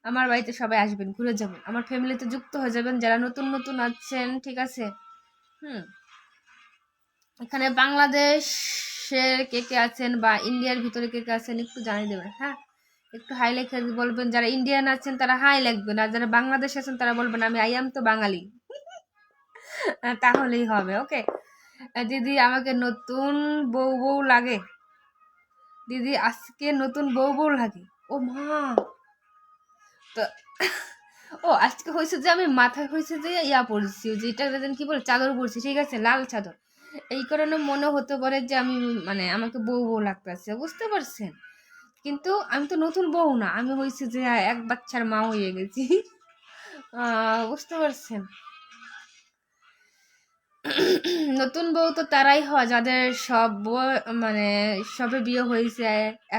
আমার বাড়িতে সবাই আসবেন, ঘুরে যাবেন, আমার ফ্যামিলিতে যুক্ত হয়ে যাবেন যারা নতুন নতুন আছেন, ঠিক আছে। এখানে বাংলাদেশের কে কে আছেন বা ইন্ডিয়ার ভিতরে কে কে আছেন একটু জানিয়ে দেবেন, হ্যাঁ। একটু হাই লেখে বলবেন, যারা ইন্ডিয়ান আছেন তারা হাই লিখবেন, আর যারা বাংলাদেশ আছেন তারা বলবেন আমি আই এম তো বাঙালি। তাহলেই হবে, ওকে। দিদি আমাকে নতুন বউ বউ লাগে, দিদি আজকে নতুন বউ বউ লাগে। ও মা, তো ও আজকে হয়েছে যে আমি মাথায় হয়েছে যে ইয়া পড়ছি, যেটা কি বলে চাদর পড়ছি, ঠিক আছে, লাল চাদর। এই কারণে মনে হতে পারে যে আমি মানে আমাকে বউ বউ লাগতেছে, বুঝতে পারছেন। কিন্তু আমি তো নতুন বউ না, আমি হয়েছে যে এক বাচ্চার মা হয়ে গেছি, বুঝতে পারছেন। নতুন বউ তো তারাই হয় যাদের মানে সবে বিয়ে হয়েছে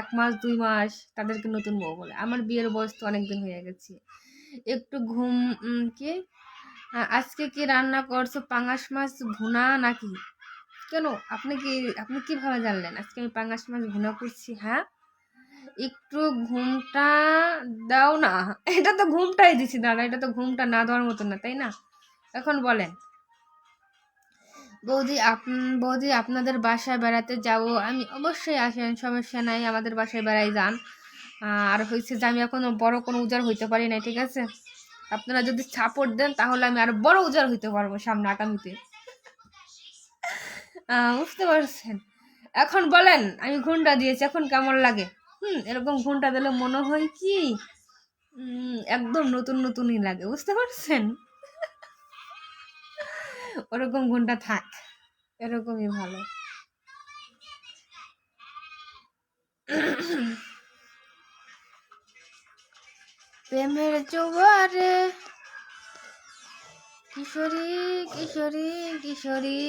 1 মাস 2 মাস, তাদেরকে নতুন বউ বলে। আমার বিয়ের বয়স তো অনেকদিন হয়ে গেছে। একটু ঘুম কি আজকে কি রান্না করছো? পাঙাশ মাছ ভুনা নাকি? কেন আপনি কিভাবে জানলেন আজকে আমি পাঙাশ মাছ ভুনা করছি? হ্যাঁ, একটু ঘুমটা দাও না। এটা তো ঘুমটাই দিছি দাদা, এটা তো ঘুমটা না দেওয়ার মতো না, তাই না? এখন বলেন বৌদি আপনাদের বাসায় বেড়াতে যাবো আমি, অবশ্যই আসেন, সমস্যা নাই, আমাদের বাসায় বেড়াই যান। আর হয়েছে যে আমি এখনো বড় কোনো উজাড় হইতে পারি না, ঠিক আছে? আপনারা যদি সাপোর্ট দেন তাহলে আমি আরো বড় উজাড় হইতে পারবো সামনে আগামীতে। বুঝতে পারছেন? এখন বলেন, আমি ঘুমটা দিয়েছি, এখন কেমন লাগে? এরকম ঘুমটা দিলে মনে হয় কি একদম নতুন নতুনই লাগে, বুঝতে পারছেন? ওরকম ঘুমটা থাক, এরকমই ভালো। প্রেমের জোয়ারে কিশোরী কিশোরী কিশোরী।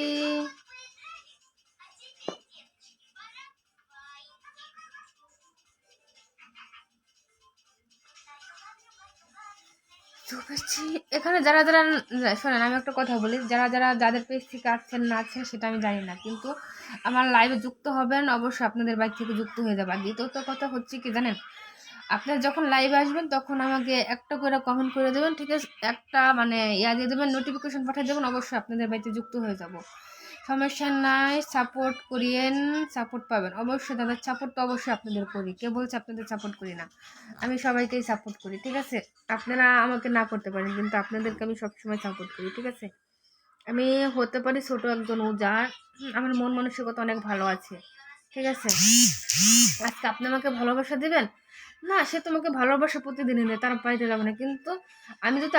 এখানে যারা যারা শোনেন, আমি একটা কথা বলি, যাদের পেজ থেকে আসছেন না আছেন সেটা আমি জানি না, কিন্তু আমার লাইভে যুক্ত হবেন অবশ্যই, আপনাদের বাইক থেকে যুক্ত হয়ে যাবে। দ্বিতীয়ত কথা হচ্ছে কি জানেন, আপনার যখন লাইভে আসবেন তখন আমাকে একটা করে কমেন্ট করে দেবেন, ঠিক আছে? একটা মানে দিয়ে দেবেন, নোটিফিকেশন পাঠিয়ে দেবেন, অবশ্যই আপনাদের বাড়িতে যুক্ত হয়ে যাব। সমস্যা নাই, সাপোর্ট করিয়েন, সাপোর্ট পাবেন অবশ্যই দাদা। সাপোর্ট তো অবশ্যই আপনাদের করি, কে বলছে আপনাদের সাপোর্ট করি না? আমি সবাইকেই সাপোর্ট করি, ঠিক আছে? আপনারা আমাকে না করতে পারেন, কিন্তু আপনাদেরকে আমি সবসময় সাপোর্ট করি, ঠিক আছে? আমি হতে পারি ছোট একজন উজাড়, আমার মন মানসিকতা অনেক ভালো আছে, ঠিক আছে? আজকে আপনি আমাকে ভালোবাসা দিবেন না, সে তোমাকে ভালোবাসা প্রতিদিনই দেয়, তার পাইতে যাবে না, কিন্তু আমি যদি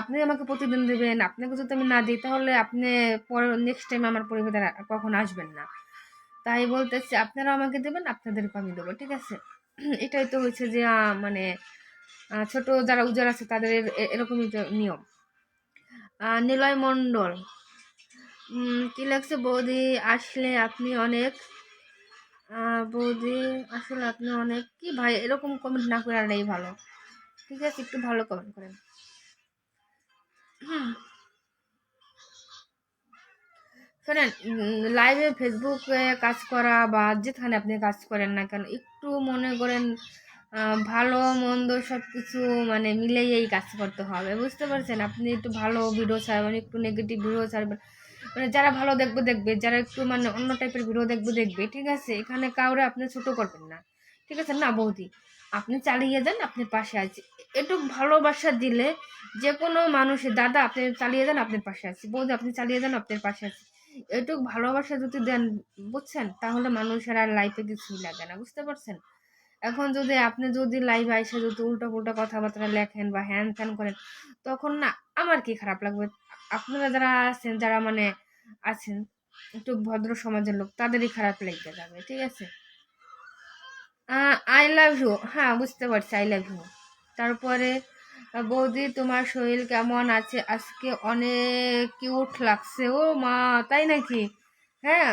আপনি আমাকে প্রতিদিন দেবেন, আপনাকে যদি আমি না দিই তাহলে আপনি পরে নেক্সট টাইম আমার পরিবারে কখন আসবেন না। তাই বলতেছি, আপনারা আমাকে দেবেন, আপনাদেরকে আমি দেবো, ঠিক আছে? এটাই তো হচ্ছে যে মানে ছোট যারা উজাড় আছে তাদের এরকমই তো নিয়ম। নিলয় মণ্ডল কি লাগছে? বৌদি আসলে আপনি অনেক বৌদি আসলে আপনি অনেক কি ভাই, এরকম কমেন্ট না করে আনাই ভালো, ঠিক আছে? একটু ভালো কমেন্ট করেন। শোনেন, লাইভে ফেসবুকে কাজ করা বা যেখানে আপনি কাজ করেন না কেন, একটু মনে করেন ভালো মন্দ সব কিছু মানে মিলেই এই কাজ করতে হবে, বুঝতে পারছেন? আপনি একটু ভালো ভিডিও ছাড়বেন, একটু নেগেটিভ ভিডিও ছাড়বেন, মানে যারা ভালো দেখবে দেখবে, যারা একটু মানে অন্য টাইপের ভিডিও দেখবে দেখবে, ঠিক আছে? এখানে কাউরে আপনি ছোট করবেন না, ঠিক আছে? না বৌদি, আপনি চালিয়ে যান, আপনার পাশে আছি, একটু ভালোবাসা দিলে যে কোনো মানুষের, দাদা আপনি চালিয়ে যান, আপনার পাশে আছি, বৌদি আপনি চালিয়ে যান, আপনার পাশে আছি, এটুক ভালোবাসা যদি দেন, বুঝছেন, তাহলে মানুষের আর লাইফে কিছুই লাগে না, বুঝতে পারছেন? এখন যদি আপনি যদি লাইভে আইসা যদি উল্টা পুল্টা কথাবার্তা লেখেন বা হ্যান ত্যান করেন, তখন না আমার কি খারাপ লাগবে? আপনারা যারা আছেন, যারা মানে আছেন একটু ভদ্র সমাজের লোক, তাদেরই খারাপ লেগে যাবে, ঠিক আছে? আই লাভ ইউ, হ্যাঁ বুঝতে পারছি, আই লাভ ইউ। তারপরে বৌদি তোমার শরীর কেমন আছে? আজকে অনেক কিউট লাগছে। ও মা, তাই নাকি? হ্যাঁ,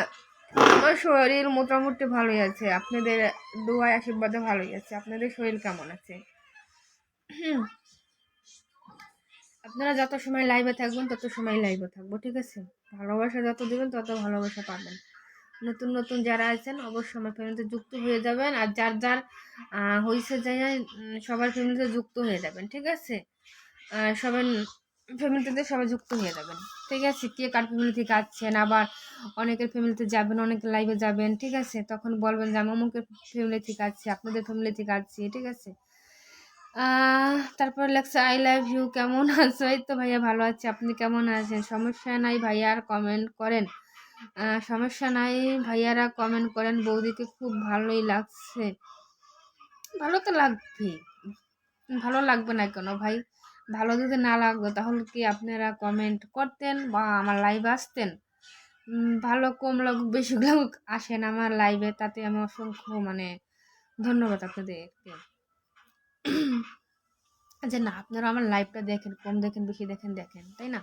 আমার শরীর মোটামুটি ভালোই আছে, আপনাদের দোয়ায় আশীর্বাদে ভালোই আছে। আপনাদের শরীর কেমন আছে? আপনারা যত সময় লাইভে থাকবেন তত সময় লাইভে থাকবো, ঠিক আছে? ভালোবাসা যত দিবেন তত ভালোবাসা পাবেন। নতুন নতুন যারা আছেন অবশ্যই আমার ফ্যামিলিতে যুক্ত হয়ে যাবেন, আর যার যার হয়েছে যায় সবার ফ্যামিলিতে যুক্ত হয়ে যাবেন, ঠিক আছে? সবাই ফ্যামিলিতে সবাই যুক্ত হয়ে যাবেন, ঠিক আছে? কে কার ফ্যামিলি থেকে আসছেন, আবার অনেকের ফ্যামিলিতে যাবেন, অনেকের লাইভে যাবেন, ঠিক আছে? তখন বলবেন যে আমি অমুকের ফ্যামিলি থেকে আসছি, আপনাদের ফ্যামিলি থেকে আসছি, ঠিক আছে? তারপর লেখছে আই লাভ ইউ, কেমন আছো? এই তো ভাইয়া ভালো আছে, আপনি কেমন আছেন? সমস্যা নাই ভাইয়ার কমেন্ট করেন, সমস্যা নাই ভাইয়ারা কমেন্ট করেন, বৌদিকে খুব ভালোই লাগছে। ভালো তো লাগবেই, ভালো লাগবে না কেন ভাই? ভালো যদি না লাগতো তাহলে কি আপনারা কমেন্ট করতেন বা আমার লাইভে আসতেন? ভালো কম লাগুক বেশি লাগুক আসেন আমার লাইভে, তাতে আমি অসংখ্য মানে ধন্যবাদ আপনাদেরকে। যে না, আপনারা আমার লাইভটা দেখেন, কম দেখেন বেশি দেখেন, দেখেন, তাই না?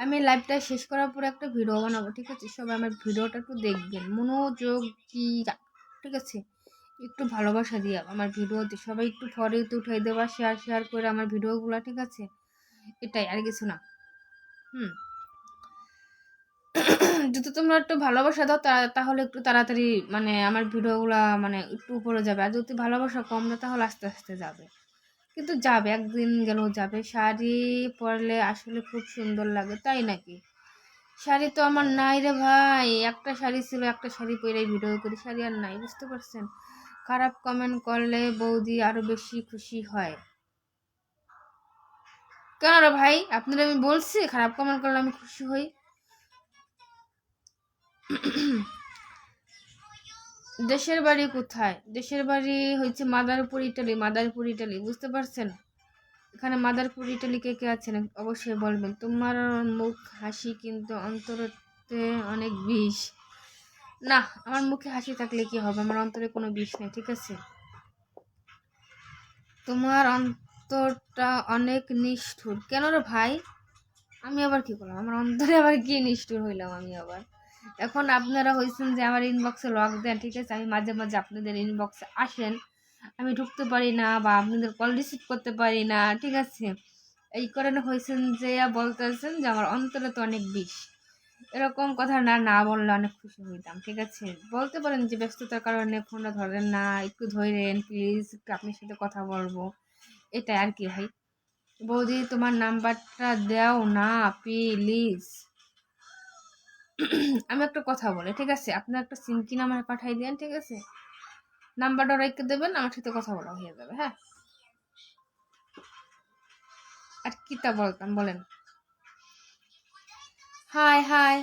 আমি লাইভটা শেষ করার পরে একটা ভিডিও বানাবো, ঠিক আছে? সবাই আমার ভিডিওটা একটু দেখবেন মনোযোগ দিয়া, ঠিক আছে? একটু ভালোবাসা দিয়া আমার ভিডিওতে সবাই একটু ফরিতে উঠাই দেবা, শেয়ার শেয়ার করে আমার ভিডিওগুলো, ঠিক আছে? এটাই, আর কিছু না। যদি তোমরা একটু ভালোবাসা দাও তাহলে একটু তাড়াতাড়ি মানে আমার ভিডিওগুলা মানে একটু উপরে যাবে, আর যদি ভালোবাসা কম না তাহলে আস্তে আস্তে যাবে, কিন্তু যাবে, একদিন গেলেও যাবে। শাড়ি পরলে আসলে খুব সুন্দর লাগে, তাই নাকি? শাড়ি তো আমার নাই রে ভাই, একটা শাড়ি ছিল, একটা শাড়ি পরে ভিডিও করি, শাড়ি আর নাই, বুঝতে পারছেন? খারাপ কমেন্ট করলে বৌদি আরো বেশি খুশি হয়। কেন রে ভাই, আপনারা আমি বলছি খারাপ কমেন্ট করলে আমি খুশি হই? দেশের বাড়ি কোথায়? দেশের বাড়ি হচ্ছে মাদারপুর ইটালি, মাদারপুর ইটালি, বুঝতে পারছেন? এখানে মাদারপুর ইটালি কে কে আছেন অবশ্যই বলবেন। তোমার মুখ হাসি কিন্তু অন্তরতে অনেক বিষ। না, আমার মুখে হাসি থাকলে কি হবে, আমার অন্তরে কোনো বিষ নেই, ঠিক আছে? তোমার অন্তরটা অনেক নিষ্ঠুর। কেন রে ভাই, আমি আবার কি করলাম? আমার অন্তরে আবার কি নিষ্ঠুর হইলাম আমি আবার? এখন আপনারা হয়েছেন যে আমার ইনবক্সে লক দেন, ঠিক আছে? আমি মাঝে মাঝে আপনাদের ইনবক্সে আসেন, আমি ঢুকতে পারি না বা আপনাদের কল রিসিভ করতে পারি না, ঠিক আছে? এই কারণে হয়েছেন যে বলতেছেন যে আমার অন্তরে তো অনেক বিষ। এরকম কথা না না বললে অনেক খুশি হইতাম, ঠিক আছে? বলতে পারেন যে ব্যস্ততার কারণে ফোনটা ধরেন না, একটু ধরেন প্লিজ, একটু আপনার সাথে কথা বলবো, এটা আর কি ভাই। বৌদি তোমার নাম্বারটা দাও না প্লিজ। আমি একটা কথা বলি, ঠিক আছে? আপনার একটা সিমকি নাম্বার পাঠাই দেন, ঠিক আছে? নাম্বারটা রেখে দেবেন, আমার সাথে কথা বলা হয়ে যাবে, হ্যাঁ? আর কি তা বলতাম বলেন? High high.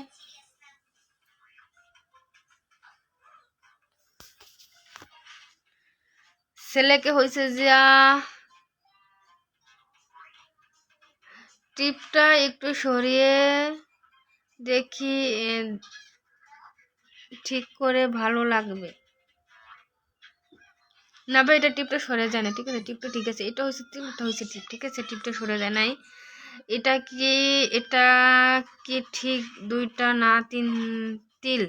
ছেলেকে হয়েছে যে টিপটা একটু সরিয়ে দেখি, ঠিক করে ভালো লাগবে না ভাই, এটা টিপটা সরে যায় না, ঠিক আছে? টিপটা ঠিক আছে, এটা হচ্ছে তিল, এটা হচ্ছে টিপ, ঠিক আছে? টিপটা সরে যায় নাই। এটা কি, এটা কি ঠিক দুইটা না তিন তিল?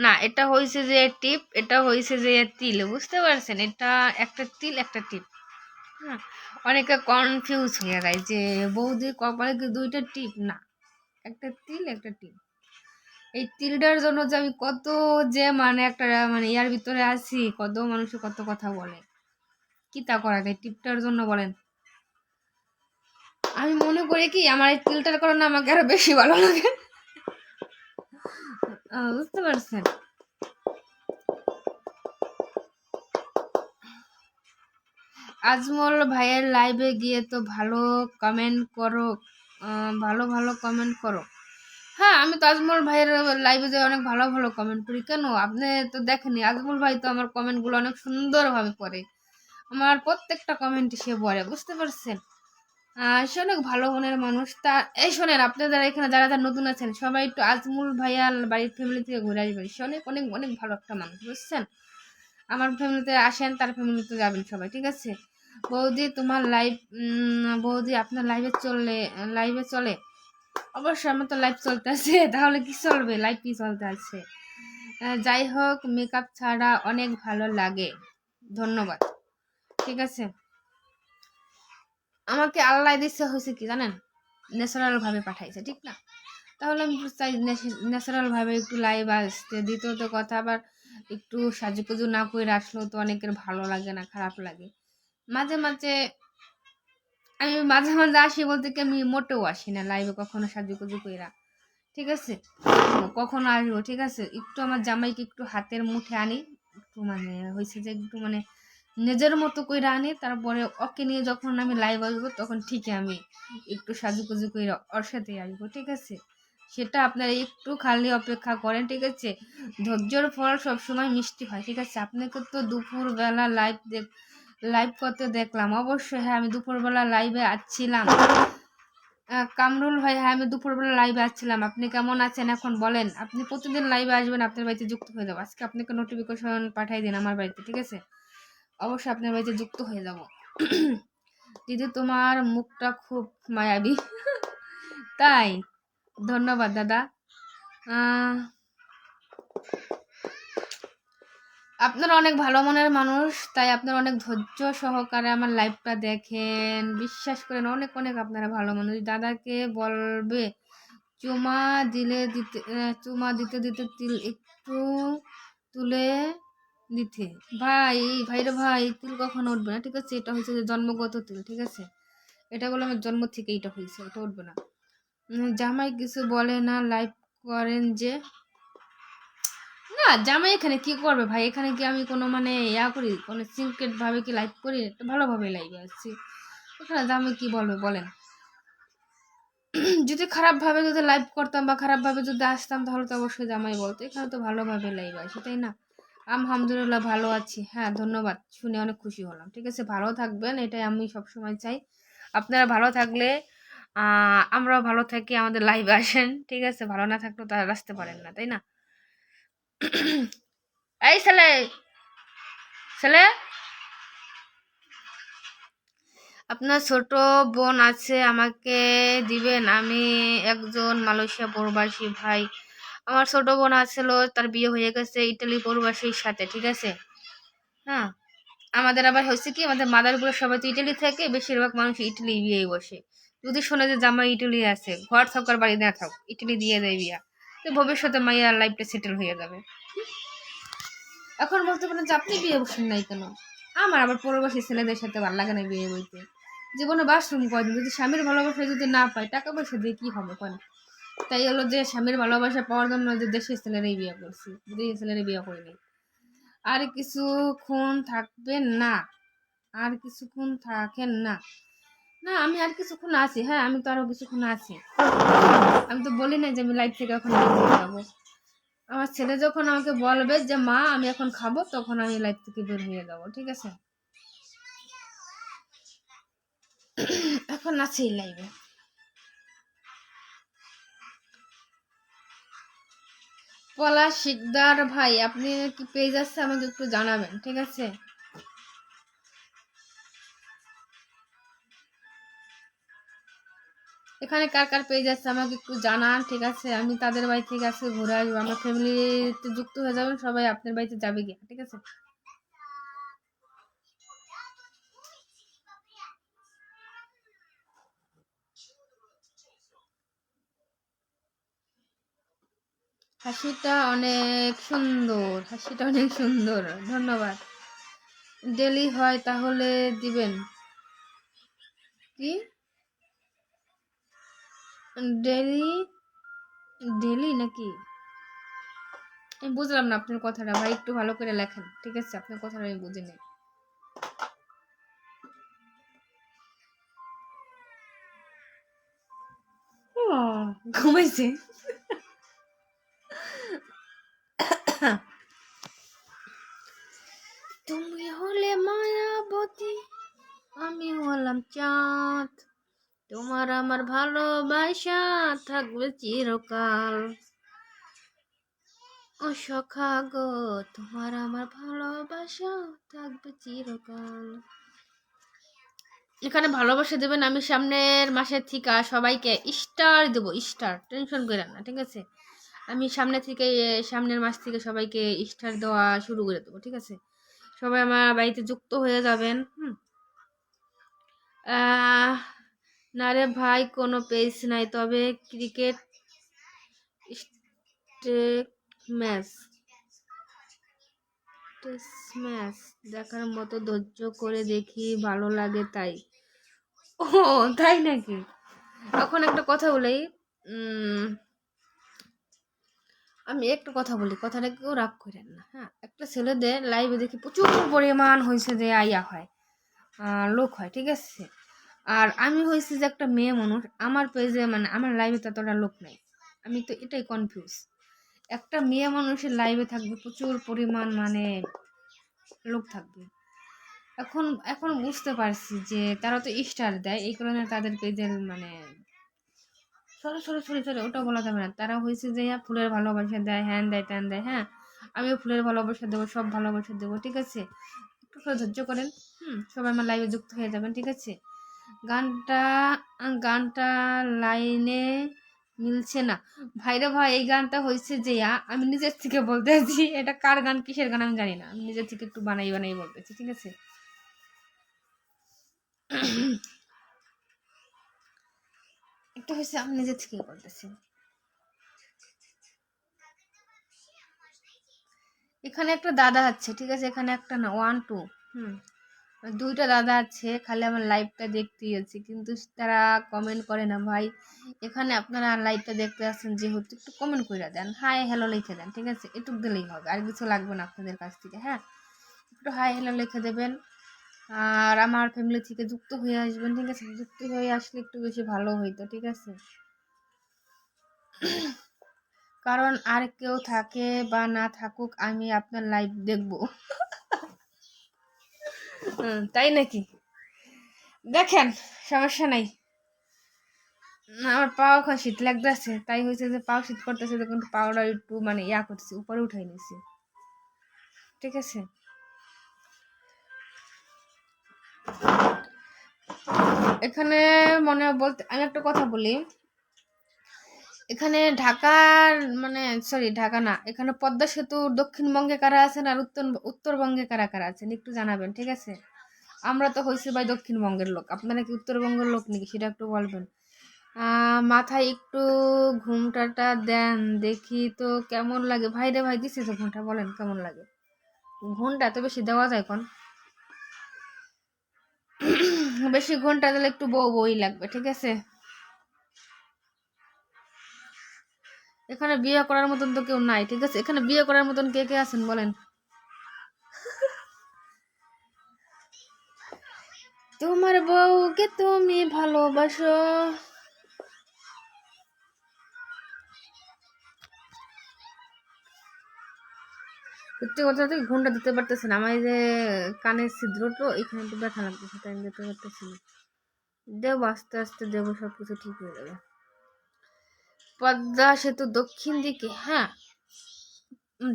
না, এটা হয়েছে যে টিপ, এটা হয়েছে যে তিল, বুঝতে পারছেন? এটা একটা তিল একটা টিপ। হ্যাঁ, অনেকে কনফিউজ হয়ে যায় যে বৌদির কপালে কি দুইটা টিপ? না, একটা তিল একটা টিপ। এই তিলটার জন্য যে আমি কত যে মানে একটা মানে ইয়ার ভিতরে আছি, কত মানুষ কত কথা বলে, কি তা করা যায় টিপটার জন্য বলেন? আমি মনে করি কি আমার এই তিলটার কারণে আমাকে আরো বেশি ভালো লাগে, বুঝতে পারছেন? আজমল ভাইয়ের লাইভে গিয়ে তো ভালো কমেন্ট করো, ভালো ভালো কমেন্ট করো। হ্যাঁ, আমি তো আজমল ভাইয়ের লাইভে যে অনেক ভালো ভালো কমেন্ট করি। কেন আপনি তো দেখেনি? আজমল ভাই তো আমার কমেন্টগুলো অনেক সুন্দরভাবে পড়ে, আমার প্রত্যেকটা কমেন্ট সে পড়ে, বুঝতে পারছেন? সে অনেক ভালো মনের মানুষ। তা এই শোনেন, আপনারা এখানে যারা যারা নতুন আছেন সবাই একটু আজমল ভাইয়ার বাড়ির ফ্যামিলি থেকে ঘুরে আসবেন, সে অনেক অনেক অনেক ভালো একটা মানুষ, বুঝছেন? আমার ফ্যামিলিতে আসেন, তার ফ্যামিলিতে যাবেন সবাই, ঠিক আছে? বৌদি তোমার লাইভ, বৌদি আপনার লাইভে চলে? অবশ্যই আমার তো লাইভ চলতে আছে, তাহলে কি চলবে? লাইভ কি চলতে আছে? যাই হোক, মেকআপ ছাড়া অনেক ভালো লাগে, ধন্যবাদ, ঠিক আছে? আমাকে আল্লাহ দিচ্ছে হয়েছে কি জানেন, ন্যাচারাল ভাবে পাঠাইছে, ঠিক না? তাহলে আমি চাই ন্যাচারাল ভাবে একটু লাইভ আসতে। দ্বিতীয়ত কথা, আবার একটু সাজুগুজু না করে আসলেও তো অনেকের ভালো লাগে না, খারাপ লাগে। মাঝে মাঝে আমি মাঝে মাঝে আসি বলতে কি আমি মোটেও আসি না লাইভে কখনো সাজুগুজু কইরা, ঠিক আছে? কখনো আসবো, ঠিক আছে? একটু আমার জামাইকে একটু হাতের মুঠে আনি, একটু মানে হয়েছে যে একটু মানে নিজের মতো করে আনি, তারপরে ওকে নিয়ে যখন আমি লাইভ আসবো তখন ঠিকই আমি একটু সাজুগুজু করে ওর সাথে আসবো, ঠিক আছে? সেটা আপনারা একটু খালি অপেক্ষা করেন, ঠিক আছে? ধৈর্যর ফল সবসময় মিষ্টি হয়, ঠিক আছে? আপনাকে তো দুপুরবেলা লাইভ করতে দেখলাম, অবশ্যই হ্যাঁ, আমি দুপুরবেলা লাইভে আসছিলাম। কামরুল ভাই, হ্যাঁ আমি দুপুরবেলা লাইভে আসছিলাম। আপনি কেমন আছেন এখন বলেন? আপনি প্রতিদিন লাইভে আসবেন, আপনার বাড়িতে যুক্ত হয়ে যাবো। আজকে আপনাকে নোটিফিকেশন পাঠিয়ে দিন আমার বাড়িতে, ঠিক আছে? অবশ্যই আপনার বাড়িতে যুক্ত হয়ে যাব। দিদি তোমার মুখটা খুব মায়াবী। তাই? ধন্যবাদ দাদা। আপনারা অনেক ভালো মনের মানুষ, তাই আপনারা অনেক ধৈর্য সহকারে আমার লাইভটা দেখেন। বিশ্বাস করেন, অনেক অনেক আপনারা ভালো মানুষ। দাদাকে বলবে চুমা চুমা দিতে দিতে তিল একটু তুলে দিতে। ভাইরে ভাই, তিল কখনো উঠবে না, ঠিক আছে? এটা হচ্ছে যে জন্মগত তিল, ঠিক আছে? এটা বলে আমার জন্ম থেকে এটা হয়েছে, এটা উঠবে না। জামাই কিছু বলে না, লাইভ করেন যে? না, জামাই এখানে কি করবে ভাই? এখানে কি আমি কোনো মানে করি, কোনো সিক্রেট ভাবে কি লাইভ করি? ভালোভাবে লাইভে আসছি। এখানে জামাই কি বলবে বলেন? যদি খারাপ ভাবে যদি লাইভ করতাম বা খারাপ ভাবে যদি আসতাম, তাহলে তো অবশ্যই জামাই বলতো। এখানে তো ভালোভাবে লাইভ আসি, তাই না? আলহামদুলিল্লাহ ভালো আছি। হ্যাঁ, ধন্যবাদ, শুনে অনেক খুশি হলাম। ঠিক আছে, ভালো থাকবেন, এটাই আমি সবসময় চাই। আপনারা ভালো থাকলে আমরাও ভালো থাকি, আমাদের লাইভে আসেন, ঠিক আছে? ভালো না থাকলেও তারা আসতে পারেন না, তাই না? এই ছেলে ছেলে, আপনার ছোট বোন আছে, আমাকে দিবেন? আমি একজন মালয়েশিয়া প্রবাসী ভাই। আমার ছোট বোন আছিল, তার বিয়ে হয়ে গেছে ইটালি প্রবাসীর সাথে, ঠিক আছে? হ্যাঁ, আমাদের আবার হয়েছে কি, আমাদের মাদারপুরের সবাই তো ইটালি থাকে, বেশিরভাগ মানুষ ইটালি বিয়ে বসে। যদি শোনে যে জামাই ইটালি আছে, ঘর থাকার বাড়ি না থাক, ইটালি দিয়ে দেয় বিয়া, তো ভবিষ্যতে মাইয়ার লাইফটা সেটেল হয়ে যাবে। এখন বলতে পারেন যে আপনি বিয়ে বসেন নাই কেন? আমার আবার প্রবাসী ছেলেদের সাথে ভালো লাগে না বিয়ে বইতে। জীবনে বাসরুম কয়দিন, যদি স্বামীর ভালোবাসা যদি না পায়, টাকা পয়সা দিয়ে কি হবে কেন? তাই হলো যে স্বামীর ভালোবাসা পাওয়ার জন্য যে দেশের ছেলেরাই বিয়ে করছি, বিদেশি ছেলেরাই বিয়ে করিনি। আর কিছুক্ষণ থাকবেন না? আর কিছুক্ষণ থাকেন না? না, আমি আর কিছুক্ষণ আছি। হ্যাঁ, আমি তো আরো কিছুক্ষণ আছি। আমি তো বলি না যে আমি লাইফ থেকে এখন বের হয়ে যাবো। আমার ছেলে যখন আমাকে বলবে যে মা আমি এখন খাবো, তখন আমি লাইফ থেকে বের হয়ে যাবো, ঠিক আছে? এখন আছি লাইভে। পলাশ শিকদার ভাই, আপনি কি পেজ আছে আমাকে একটু জানাবেন, ঠিক আছে? এখানে কার কার পেজ আছে আমাকে একটু জানান, ঠিক আছে? আমি তাদের বাড়ি থেকে আজকে ঘুরে আসবো, আমার ফ্যামিলিতে যুক্ত হয়ে যাবেন, সবাই আপনার বাড়িতে যাবে গিয়ে, ঠিক আছে? হাসিটা অনেক সুন্দর, হাসিটা অনেক সুন্দর, ধন্যবাদ। ডেলি হয় তাহলে দিবেন কি? ডেলি ডেলি নাকি? আমি বুঝলাম না আপনার কথাটা ভাই, একটু ভালো করে লেখেন, ঠিক আছে? আপনার কথাটা আমি বুঝিনি। ঘুমাইছে। তুমি হলে মায়াবতী, আমি হলাম চাঁদ, তোমার আমার ভালোবাসা থাকবে চিরকাল। ও সখা গো, তোমার আমার ভালোবাসা থাকবে চিরকাল। এখানে ভালোবাসা দেবেন, আমি সামনের মাসের থেকে সবাইকে স্টার দেবো, স্টার, টেনশন করেন না, ঠিক আছে? আমি সামনের মাস থেকে সবাইকে স্টার দেওয়া শুরু করে দেবো, ঠিক আছে? সবাই আমার বাড়িতে যুক্ত হয়ে যাবেন। না রে ভাই, কোনো পেজ নাই, তবে ক্রিকেট ম্যাচ ম্যাচ দেখার মতো ধৈর্য করে দেখি, ভালো লাগে তাই। ও, তাই নাকি? এখন একটা কথা বলি, আমি একটা কথা বলি, কথাটা কেউ রাগ করেন না। হ্যাঁ, একটা ছেলেদের লাইভে দেখি প্রচুর পরিমাণ হয়েছে যে আইয়া হয়, লোক হয়, ঠিক আছে? আর আমি হয়েছি যে একটা মেয়ে মানুষ, আমার পেজে মানে আমার লাইভে ততটা লোক নেই। আমি তো এটাই কনফিউজ, একটা মেয়ে মানুষের লাইভে থাকবে প্রচুর পরিমাণ মানে লোক থাকবে। এখন এখন বুঝতে পারছি যে তারা তো স্টার দেয়, এই কারণে তাদের পেজের মানে সরে সরে সরে সরে ওটা বলা যাবে না। তারা হয়েছে যে ফুলের ভালোবাসা দেয়, হ্যান দেয়, ত্যান দেয়। হ্যাঁ, আমিও ফুলের ভালোবাসা দেবো, সব ভালোবাসা দেবো, ঠিক আছে? একটু ধৈর্য করেন। সবাই আমার লাইভে যুক্ত হয়ে যাবেন, ঠিক আছে? গানটা গানটা লাইনে মিলছে না। ভাইরে ভাই, এই গানটা হয়েছে যে আমি নিজের থেকে বলতেছি, এটা কার গান কিসের গান আমি জানি না, আমি নিজের থেকে একটু বানাই বানাই বলতেছি, ঠিক আছে। একটু হয়েছে আমি নিজের থেকে বলতেছি। এখানে একটা দাদা আছে, ঠিক আছে, এখানে একটা না, 1 2 দুইটা দাদা আছে, খালি আমার লাইভটা দেখতেই আছে, কিন্তু তারা কমেন্ট করে না ভাই। এখানে আপনারা লাইভটা দেখতে আসছেন যেহেতু, একটু কমেন্ট করে দেন, হাই হ্যালো লিখে দেন, ঠিক আছে, এটুক দিলেই হবে, আর কিছু লাগবে না আপনাদের কাছ থেকে। হ্যাঁ, একটু হাই হ্যালো লিখে দেবেন, আর আমার ফ্যামিলি থেকে যুক্ত হয়ে আসবেন, ঠিক আছে। যুক্ত হয়ে আসলে একটু বেশি ভালো হইতো, ঠিক আছে। কারণ আর কেউ থাকে বা না থাকুক, আমি আপনার লাইভ দেখবো। তাই নাকি? দেখেন, সমস্যা নাই। আমার পাও এখন শীত লাগতেছে, তাই হয়েছে যে পাও শীত করতেছে, কিন্তু পাওটা একটু মানে করছি, উপরে উঠাই নিছি, ঠিক আছে। এখানে মনে বলতে আমি একটা কথা বলি, এখানে ঢাকার মানে সরি ঢাকা না, এখানে পদ্মা সেতু দক্ষিণবঙ্গে কারা আছেন আর উত্তরবঙ্গে কারা কারা আছেন একটু জানাবেন, ঠিক আছে। আমরা তো হয়েছি ভাই দক্ষিণবঙ্গের লোক, আপনারা কি উত্তরবঙ্গের লোক নাকি সেটা একটু বলবেন। মাথায় একটু ঘুমটাটা দেন দেখি তো কেমন লাগে। ভাই রে ভাই, দিছি তো ঘুমটা, বলেন কেমন লাগে। ঘুমটা তো বেশি দেওয়া যায় কোন? বেশি ঘন্টা দিলে একটু বই লাগবে, ঠিক আছে। এখানে বিয়ে করার মতন তো কেউ নাই, ঠিক আছে। এখানে বিয়ে করার মতন কে কে আছেন বলেন। তোমার বউকে তুমি ভালোবাসো। সত্যি কথা তো ঘুমটা দিতে পারতেছি না, আমার এই যে কানের ছিদ্র তো এখানে একটু ব্যথা লাগতেছে, তাই আমি দিতে পারতেছি না। দেবো আস্তে আস্তে দেবো, সবকিছু ঠিক হয়ে যাবে। পদ্মা সেতু দক্ষিণ দিকে, হ্যাঁ,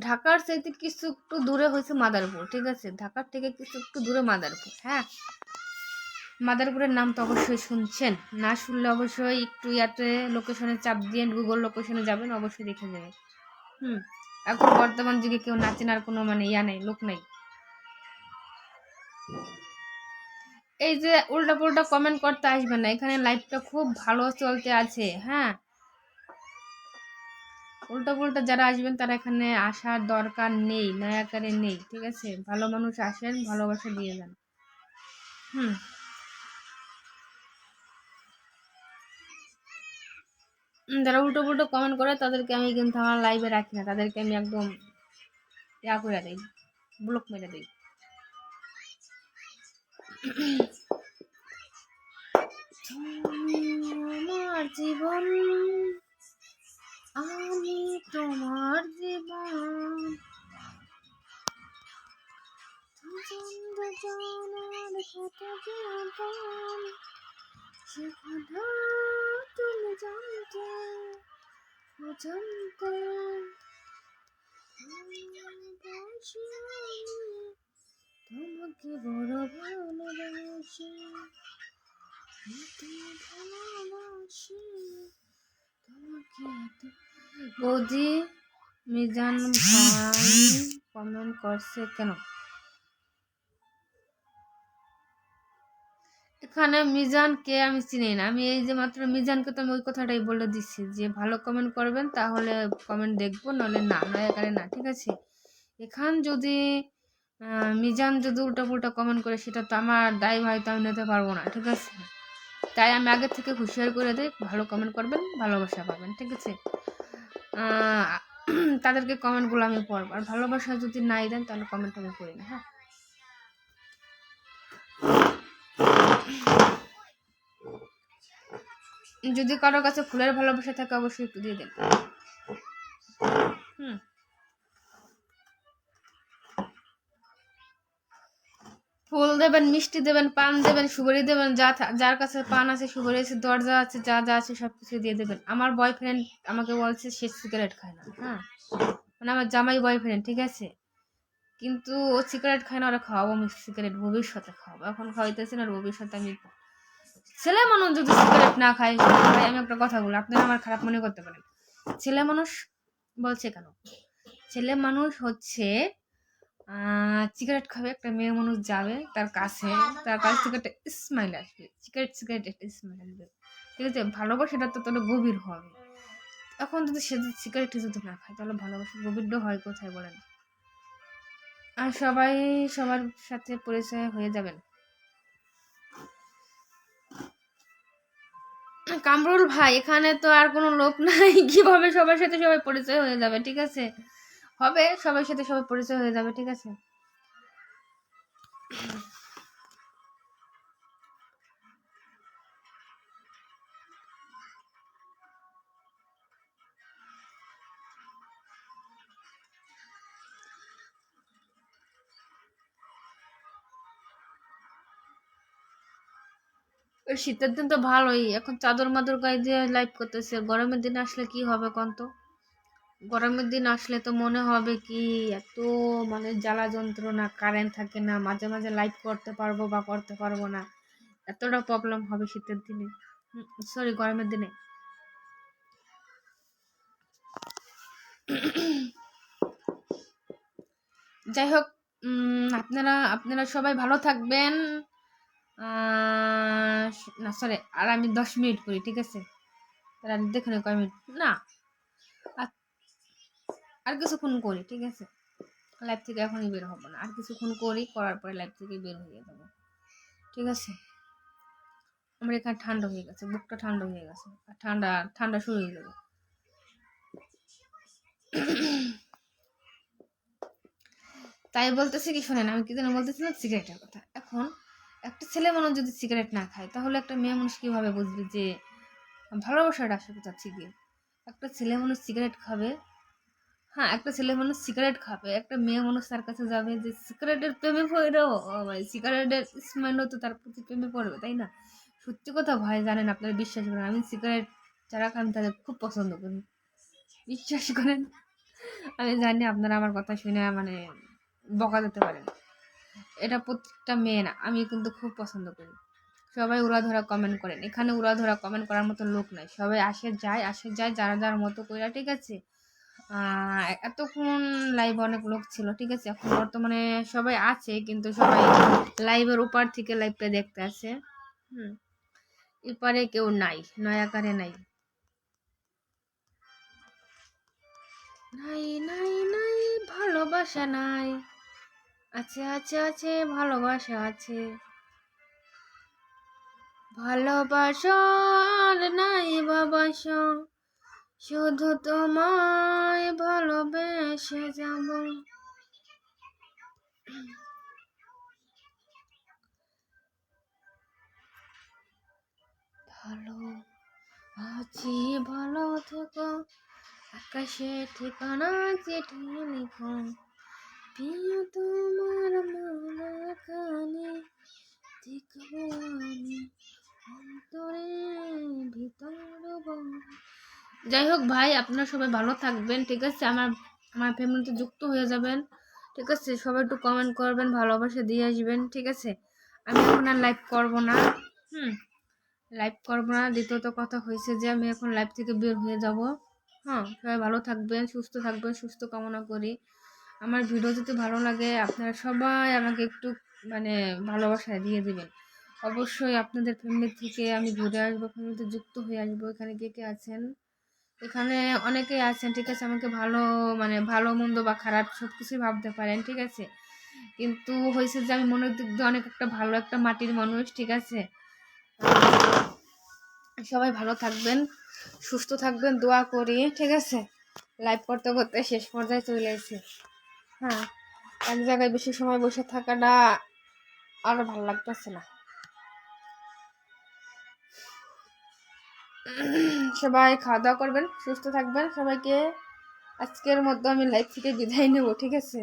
ঢাকার চাইতে কিছু একটু দূরে হয়েছে মাদারপুর, ঠিক আছে। ঢাকার থেকে কিছু একটু দূরে মাদারপুর। হ্যাঁ, মাদারপুরের নাম তো অবশ্যই শুনছেন, না শুনলে অবশ্যই একটু লোকেশনে চাপ দিয়ে গুগল লোকেশনে যাবেন, অবশ্যই দেখে যাবেন। এখন বর্তমান যুগে কেউ না চেনার কোনো মানে নেই, লোক নেই। এই যে উল্টা পুল্টা কমেন্ট করতে আসবেন না, এখানে লাইভটা খুব ভালো চলতে আছে। হ্যাঁ, উল্টা পুল্টা যারা আসবেন তারা এখানে আসার দরকার নেই, নয়াকারে নেই, ঠিক আছে। ভালো মানুষ আসেন, ভালোবাসা দিয়ে যান। যারা উল্টো পুল্টো কমেন্ট করে তাদেরকে আমি কিন্তু আমার লাইভে রাখি না, তাদেরকে আমি একদম করে দিই, ব্লক মেরে দিই। আমার জীবন, আমি তোমার জীবন, জানার কত জীবন, সে কথা তুমি জানতে অজান্তে তোমাকে বড় ভালোবাসি, বৌদি মিজান ভাই কমেন্ট করছে কেন? এখানে মিজানকে আমি চিনি না, আমি এই যে মাত্র মিজানকে তো আমি ওই কথাটাই বলে দিচ্ছি যে ভালো কমেন্ট করবেন তাহলে কমেন্ট দেখবো, নাহলে না, নয় এখানে না, ঠিক আছে। এখান যদি মিজান যদি উল্টা পুল্টা কমেন্ট করে সেটা তো আমার দায় ভাই, তো আমি নিতে পারবো না, ঠিক আছে। তাই আমি আগে থেকে হুঁশিয়ার করে দিই, ভালো কমেন্ট করবেন ভালোবাসা পাবেন, ঠিক আছে। তাদেরকে কমেন্টগুলো আমি পড়বো, আর ভালোবাসা যদি নাই দেন তাহলে কমেন্ট আমি করি না। হ্যাঁ, যদি কারোর কাছে ফুলের ভালোবাসা থাকে অবশ্যই একটু দিয়ে দেন। ফুল দেবেন, মিষ্টি দেবেন, পান দেবেন, সুপারি দেবেন, যার কাছে পান আছে, সুপারি আছে, দরজা আছে, যা যা আছে সবকিছু দিয়ে দেবেন। আমার বয়ফ্রেন্ড আমাকে বলছে সে সিগারেট খায় না, হ্যাঁ, মানে আমার জামাই বয়ফ্রেন্ড, ঠিক আছে, কিন্তু ও সিগারেট খায় না, ওরা খাওয়াবো আমি সিগারেট, ভবিষ্যতে খাওয়াবো, এখন খাওয়াইতেছে না, আর ভবিষ্যতে আমি ছেলে মানুষ যদি সিগারেট না খায়, ভাই আমি একটা কথা বলি, আপনারা আমার খারাপ মনে করতে পারেন। ছেলে মানুষ বলছে কেন? ছেলে মানুষ হচ্ছে সিগারেট খাবে, একটা মেয়ে মানুষ যাবে তার কাছে, তার কাছ থেকে একটা স্মাইল আসবে, সিগারেট একটা স্মাইল আসবে, ঠিক আছে? ভালোবাসাটা তো তোর গভীর হবে। এখন যদি সে সিগারেট যদি না খায়, তাহলে ভালোবাসা গভীরটা হয় কোথায় বলেন? আর সবাই সবার সাথে পরিচয় হয়ে যাবেন। কামরুল ভাই, এখানে তো আর কোনো লোক নাই, কিভাবে সবার সাথে সবাই পরিচয় হয়ে যাবে? ঠিক আছে, হবে, সবার সাথে সবাই পরিচয় হয়ে যাবে, ঠিক আছে? শীতের দিন তো ভালোই, এখন চাদর মাদর গায়ে দিয়ে লাইভ করতেছে। গরমের দিন আসলে কি হবে কোন তো? গরমের দিন আসলে তো মনে হবে কি এত মানে জ্বালা যন্ত্রণা, কারেন্ট থাকে না, মাঝে মাঝে লাইভ করতে পারবো বা করতে পারবো না, এতটা প্রবলেম হবে শীতের দিনে, সরি গরমের দিনে। যাই হোক, আপনারা আপনারা সবাই ভালো থাকবেন। না সরি, আর আমি 10 মিনিট করি, ঠিক আছে? দেখুন কয় মিনিট না, আর কিছুক্ষণ করি, ঠিক আছে? লাইভ থেকে এখনই বের হবো না, আর কিছুক্ষণ করি, করার পরে লাইভ থেকে বের হয়ে যাবো, ঠিক আছে? আমার এখানে ঠান্ডা হয়ে গেছে, বুকটা ঠান্ডা হয়ে গেছে, আর ঠান্ডা ঠান্ডা শুরু হয়ে যাবে। তাই বলতেছি কি, শোনেন, আমি কি যেন বলতেছিলাম, সিগারেটের কথা। এখন একটা ছেলে মানুষ যদি সিগারেট না খায়, তাহলে একটা মেয়ে মানুষ কিভাবে বুঝবে যে ভালোবাসাটা আসলে চাচ্ছি গিয়ে? একটা ছেলে মানুষ সিগারেট খাবে, হ্যাঁ, একটা ছেলে মানুষ সিগারেট খাবে, একটা মেয়ে মানুষ তার কাছে যাবে যে সিগারেটের প্রেমে পড়েও, মানে সিগারেটের স্মেলও তো তার প্রতি প্রেমে পড়বে, তাই না? সত্যি কথা ভাই, জানেন, আপনারা বিশ্বাস করেন, আমি সিগারেট যারা খান তাদের খুব পছন্দ করি, বিশ্বাস করেন। আমি জানি আপনারা আমার কথা শুনে মানে বকা দিতে পারেন, এটা প্রত্যেকটা মেয়ে না, আমি কিন্তু খুব পছন্দ করি। সবাই উড়াধরা কমেন্ট করেন, এখানে উড়াধরা কমেন্ট করার মতো লোক নাই, সবাই আসে যায় যারা যার মতো করে, ঠিক আছে? এতক্ষণ লাইভ অনেক লোক ছিল, ঠিক আছে? এখন বর্তমানে সবাই আছে, কিন্তু সবাই লাইভের উপর থেকে লাইভটা দেখতে আছে, এপারে কেউ নাই, নয়াকারে নাই, নাই নাই নাই, ভালোবাসা নাই, আছে আছে আছে, ভালোবাসা আছে, ভালোবাসার নাই বাবাসা, শুধু তোমায় ভালোবেসে যাব। ভালো আছি, ভালো থেকো, আকাশে ঠিকানা চিঠি লিখো, প্রিয় তোমার মনে কানে দেখবো আমি অন্তরে ভিতর। যাই হোক ভাই, আপনারা সবাই ভালো থাকবেন, ঠিক আছে? আমার আমার ফ্যামিলিতে যুক্ত হয়ে যাবেন, ঠিক আছে? সবাই একটু কমেন্ট করবেন, ভালোবাসা দিয়ে আসবেন, ঠিক আছে? আমি এখন আর লাইভ করবো না, লাইভ করবো না। দ্বিতীয়ত কথা হয়েছে যে আমি এখন লাইভ থেকে বের হয়ে যাব। হ্যাঁ, সবাই ভালো থাকবেন, সুস্থ থাকবেন, সুস্থ কামনা করি। আমার ভিডিও যদি ভালো লাগে, আপনারা সবাই আমাকে একটু মানে ভালোবাসা দিয়ে দিবেন। অবশ্যই আপনাদের ফ্যামিলি থেকে আমি ঘুরে আসবো, ফ্যামিলিতে যুক্ত হয়ে আসবো। এখানে কে কে আছেন? এখানে অনেকেই আছেন, ঠিক আছে? আমাকে ভালো মানে ভালো মন্দ বা খারাপ সব কিছুই ভাবতে পারেন, ঠিক আছে? কিন্তু হয়েছে যে আমি মনের দিক দিয়ে অনেক একটা ভালো একটা মাটির মানুষ, ঠিক আছে? সবাই ভালো থাকবেন, সুস্থ থাকবেন, দোয়া করি, ঠিক আছে? লাইভ করতে করতে শেষ পর্যায়ে চলে এসেছি। হ্যাঁ, এক জায়গায় বেশি সময় বসে থাকাটা আরো ভালো লাগতেছে না। সবাই খাওয়া দাওয়া করবেন, সুস্থ থাকবেন। সবাইকে আজকের মধ্যে আমি লাইভ থেকে বিদায় নেব, ঠিক আছে?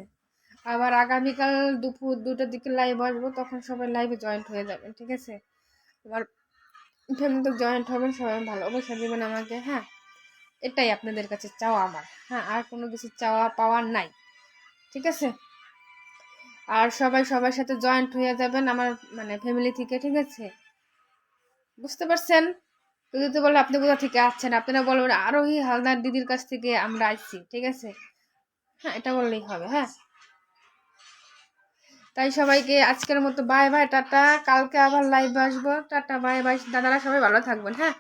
আবার আগামীকাল দুপুর 2টার দিকে লাইভ আসবো, তখন সবাই লাইভে জয়েন্ট হয়ে যাবেন, ঠিক আছে? এবার ফ্যামিলিতে জয়েন্ট হবেন, সবাই ভালোবাসা দেবেন আমাকে, হ্যাঁ? এটাই আপনাদের কাছে চাওয়া আমার, হ্যাঁ? আর কোনো কিছু চাওয়া পাওয়ার নাই, ঠিক আছে? আর সবাই সবার সাথে জয়েন্ট হয়ে যাবেন আমার মানে ফ্যামিলি থেকে, ঠিক আছে? বুঝতে পারছেন? তো যদি বলে আপনি কোথা থেকে আসছেন, আপনারা বলবেন আরোহী হালদার দিদির কাছ থেকে আমরা আসছি, ঠিক আছে? হ্যাঁ, এটা বললেই হবে। হ্যাঁ, তাই সবাইকে আজকের মতো বাই বাই, টাটা। কালকে আবার লাইভে আসবো। Tata, bye bye. দাদারা সবাই ভালো থাকবেন। হ্যাঁ।